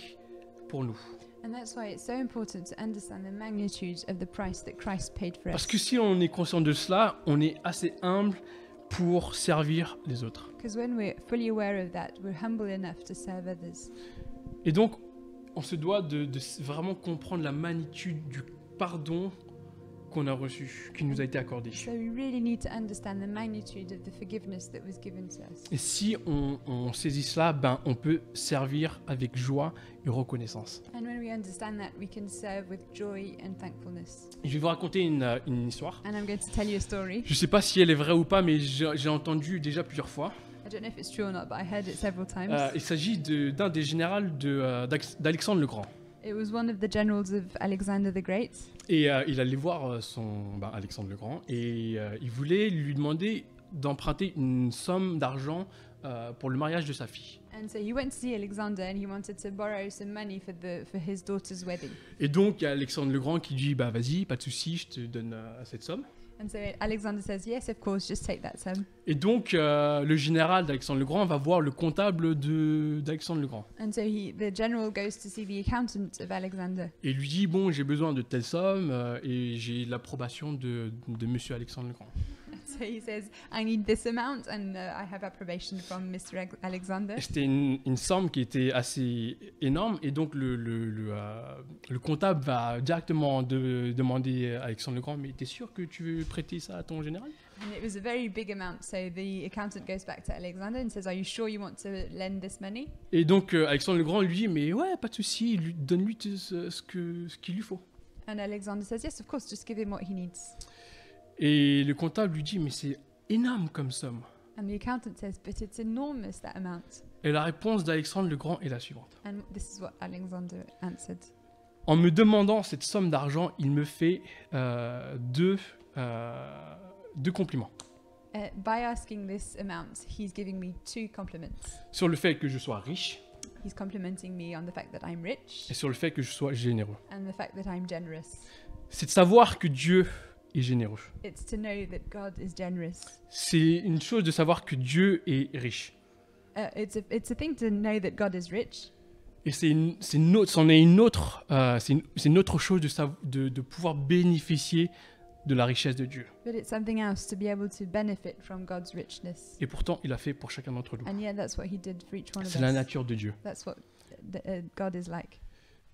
pour nous. And that's why it's so important to understand the magnitude of the price that Christ paid for Parce us. que si on est conscient de cela, on est assez humble pour servir les autres. Because when we're fully aware of that, we're humble enough to serve others. Et donc, on se doit de vraiment comprendre la magnitude du pardon qu'on a reçu, qui nous a été accordé. So we really need to understand the magnitude of the forgiveness that was given to us. Et si on saisit cela, ben, on peut servir avec joie et reconnaissance. And when we understand that, we can serve with joy and thankfulness. Je vais vous raconter une histoire. And I'm going to tell you a story. Je ne sais pas si elle est vraie ou pas, mais j'ai entendu déjà plusieurs fois. I don't know if it's true or not, but I heard it several times. Il s'agit d'un des généraux d'Alexandre le Grand. It was one of the generals of Alexander the Great. Et il allait voir Alexandre le Grand et il voulait lui demander d'emprunter une somme d'argent pour le mariage de sa fille. And so he went to see Alexander and he wanted to borrow some money for his daughter's wedding. Et donc il y a Alexandre le Grand qui dit bah vas-y, pas de souci, je te donne cette somme. And so Alexander says, yes, of course, just take that sum. Et donc le général d'Alexandre le Grand va voir le comptable d'Alexandre le Grand. And so the general goes to see the accountant of Alexander. Et lui dit bon, j'ai besoin de telle somme et j'ai l'approbation de monsieur Alexandre le Grand. So he says, I need this amount and I have approbation from Mr. Alexander. Et c'était une somme qui était assez énorme et donc le comptable va directement demander à Alexandre le Grand mais t'es sûr que tu veux prêter ça à ton général? And it was a very big amount, so the accountant goes back to Alexander and says, are you sure you want to lend this money? Et donc Alexandre le Grand lui dit mais ouais, pas de souci, donne-lui ce qu'il lui faut. And Alexander says, yes, of course, just give him what he needs. Et le comptable lui dit mais c'est énorme comme somme. And the accountant says, but it's enormous, that amount. Et la réponse d'Alexandre le Grand est la suivante. And this is what Alexander answered. En me demandant cette somme d'argent, il me fait deux compliments. By asking this amount, he's giving me 2 compliments. Sur le fait que je sois riche He's complimenting me on the fact that I'm rich et sur le fait que je sois généreux. and the fact that I'm generous. C'est de savoir que Dieu est généreux. It's to know that God is generous. C'est une chose de savoir que Dieu est riche. It's a thing to know that God is rich. Et c'est une autre chose de pouvoir bénéficier de la richesse de Dieu. But it's something else to be able to benefit from God's richness. Et pourtant, il a fait pour chacun d'entre nous. And yet that's what he did for each one of C'est la us. nature de Dieu. That's what God is like.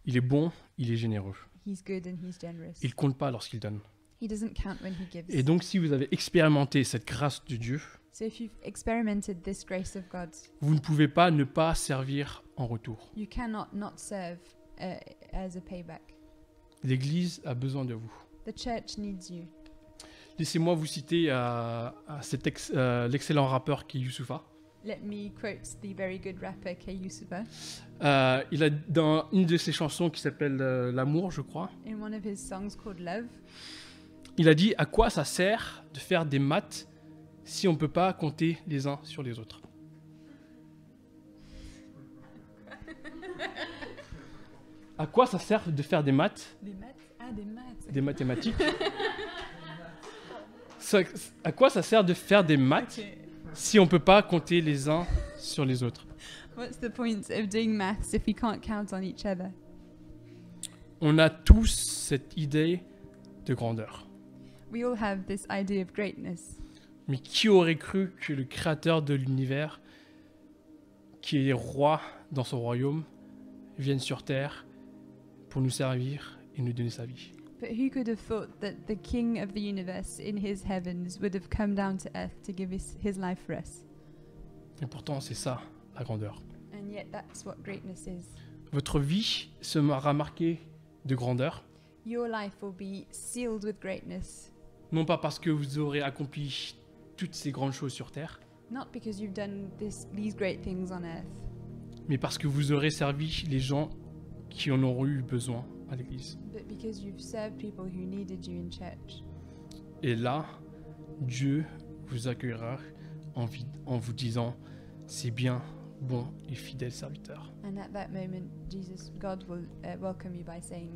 Il est bon, il est généreux. He's good and he's generous. Il ne compte pas lorsqu'il donne. He doesn't count when he gives. Et donc, si vous avez expérimenté cette grâce de Dieu, So if you've experimented this grace of God, vous ne pouvez pas ne pas servir en retour. you cannot not serve as a payback. L'Église a besoin de vous. The church needs you. Laissez-moi vous citer l'excellent rappeur qui est Youssoupha. Let me quote the very good rapper Kay Yusufa. Il a dans une de ses chansons qui s'appelle L'amour, je crois. In one of his songs called Love, Il a dit à quoi ça sert de faire des maths si on ne peut pas compter les uns sur les autres. À quoi ça sert de faire des maths, des maths. des mathématiques À quoi ça sert de faire des maths Okay. si on ne peut pas compter les uns sur les autres? What's the point of doing maths if we can't count on each other? On a tous cette idée de grandeur. We all have this idea of greatness. Mais qui aurait cru que le créateur de l'univers, qui est roi dans son royaume, vienne sur terre pour nous servir et nous donner sa vie? But who could have thought that the King of the universe in his heavens would have come down to earth to give his life for us? Et pourtant, c'est ça, la grandeur. And yet that's what greatness is. Votre vie sera marquée de grandeur, Your life will be sealed with greatness, non pas parce que vous aurez accompli toutes ces grandes choses sur terre, not because you've done these great things on earth, mais parce que vous aurez servi les gens qui en auront eu besoin à l'église. but because you've served people who needed you in church. Et là, Dieu vous accueillera en vous disant « C'est bien, bon et fidèle serviteur. And at that moment, God will welcome you by saying,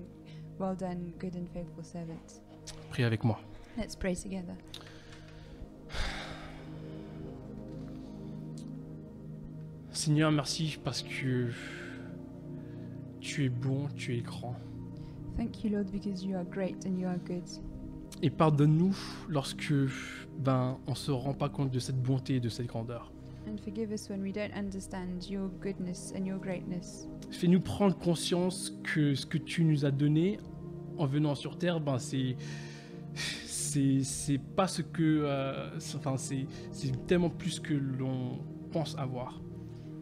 well done, good and faithful servant. » Priez avec moi. Let's pray together. Seigneur, merci parce que tu tu es bon, tu es grand. Thank you, Lord, because you are great and you are good. Et pardonne-nous lorsque on se rend pas compte de cette bonté et de cette grandeur. And forgive us when we don't understand your goodness and your greatness. Fais-nous prendre conscience que ce que tu nous as donné en venant sur terre, c'est pas ce que, c'est tellement plus que l'on pense avoir.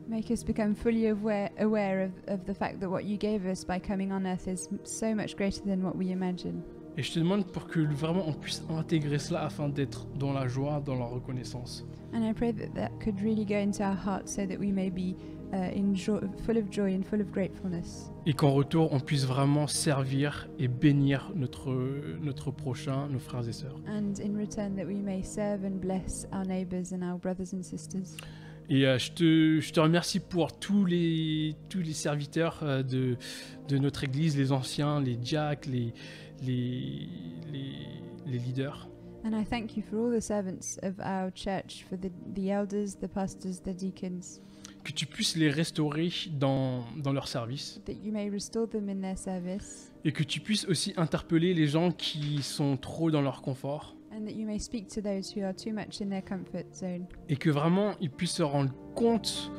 Make us become fully aware of the fact that what you gave us by coming on earth is so much greater than what we imagine. Et je te demande pour que vraiment on puisse intégrer cela afin d'être dans la joie, dans la reconnaissance. And I pray that that could really go into our hearts so that we may be full of joy and full of gratefulness. Et qu'en retour, on puisse vraiment servir et bénir notre prochain, nos frères et sœurs. And in return that we may serve and bless our neighbors and our brothers and sisters. Et je te remercie pour tous les serviteurs de notre église, les anciens, les diacres, les leaders. And I thank you for all the servants of our church, for the elders, the pastors, the deacons. Que tu puisses les restaurer dans leur service. That you may restore them in their service. Et que tu puisses aussi interpeller les gens qui sont trop dans leur confort. And that you may speak to those who are too much in their comfort zone. Et que vraiment ils puissent se rendre compte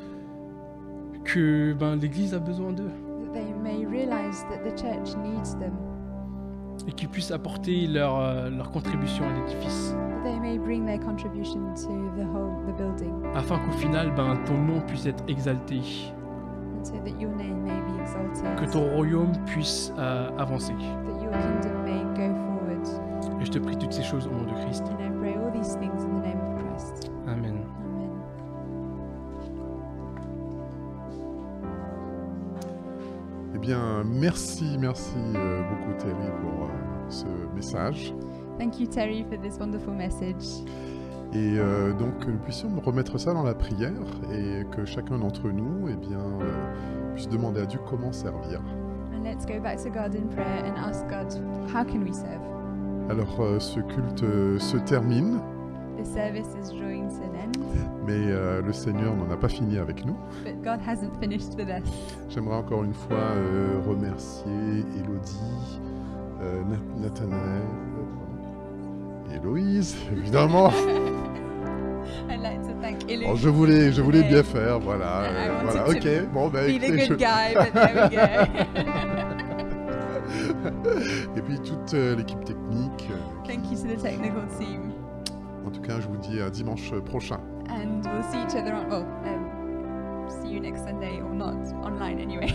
que l'église a besoin d'eux. That they may realize that the church needs them. Et qu'ils puissent apporter leur contribution à l'édifice. That they may bring their contribution to the building. Afin qu'au final, ton nom puisse être exalté. And so that your name may be exalted. Que ton royaume puisse avancer. That your kingdom may go forward. Et je te prie toutes ces choses au nom de Christ. And I pray all these things in the name of Christ. Amen. Amen. Eh bien, merci beaucoup Terry pour ce message. Thank you, Terry, for this wonderful message. Et donc que nous puissions remettre ça dans la prière et que chacun d'entre nous puisse demander à Dieu comment servir. And let's go back to God in prayer and ask God, how can we serve? Alors ce culte se termine, The service is drawing to an end, mais le Seigneur n'en a pas fini avec nous. but God hasn't finished with us. J'aimerais encore une fois remercier Élodie, Nathanaël, Héloïse, évidemment. I'd like to thank Ilu. Oh, je voulais bien faire, voilà. I wanted Voilà, to ok. Bon, ben, Be the écoutez, good guy, but there we go. Et puis toute l'équipe technique. Thank you to the technical team. En tout cas, je vous dis à dimanche prochain. And we'll see each other see you next Sunday, or not, online anyway.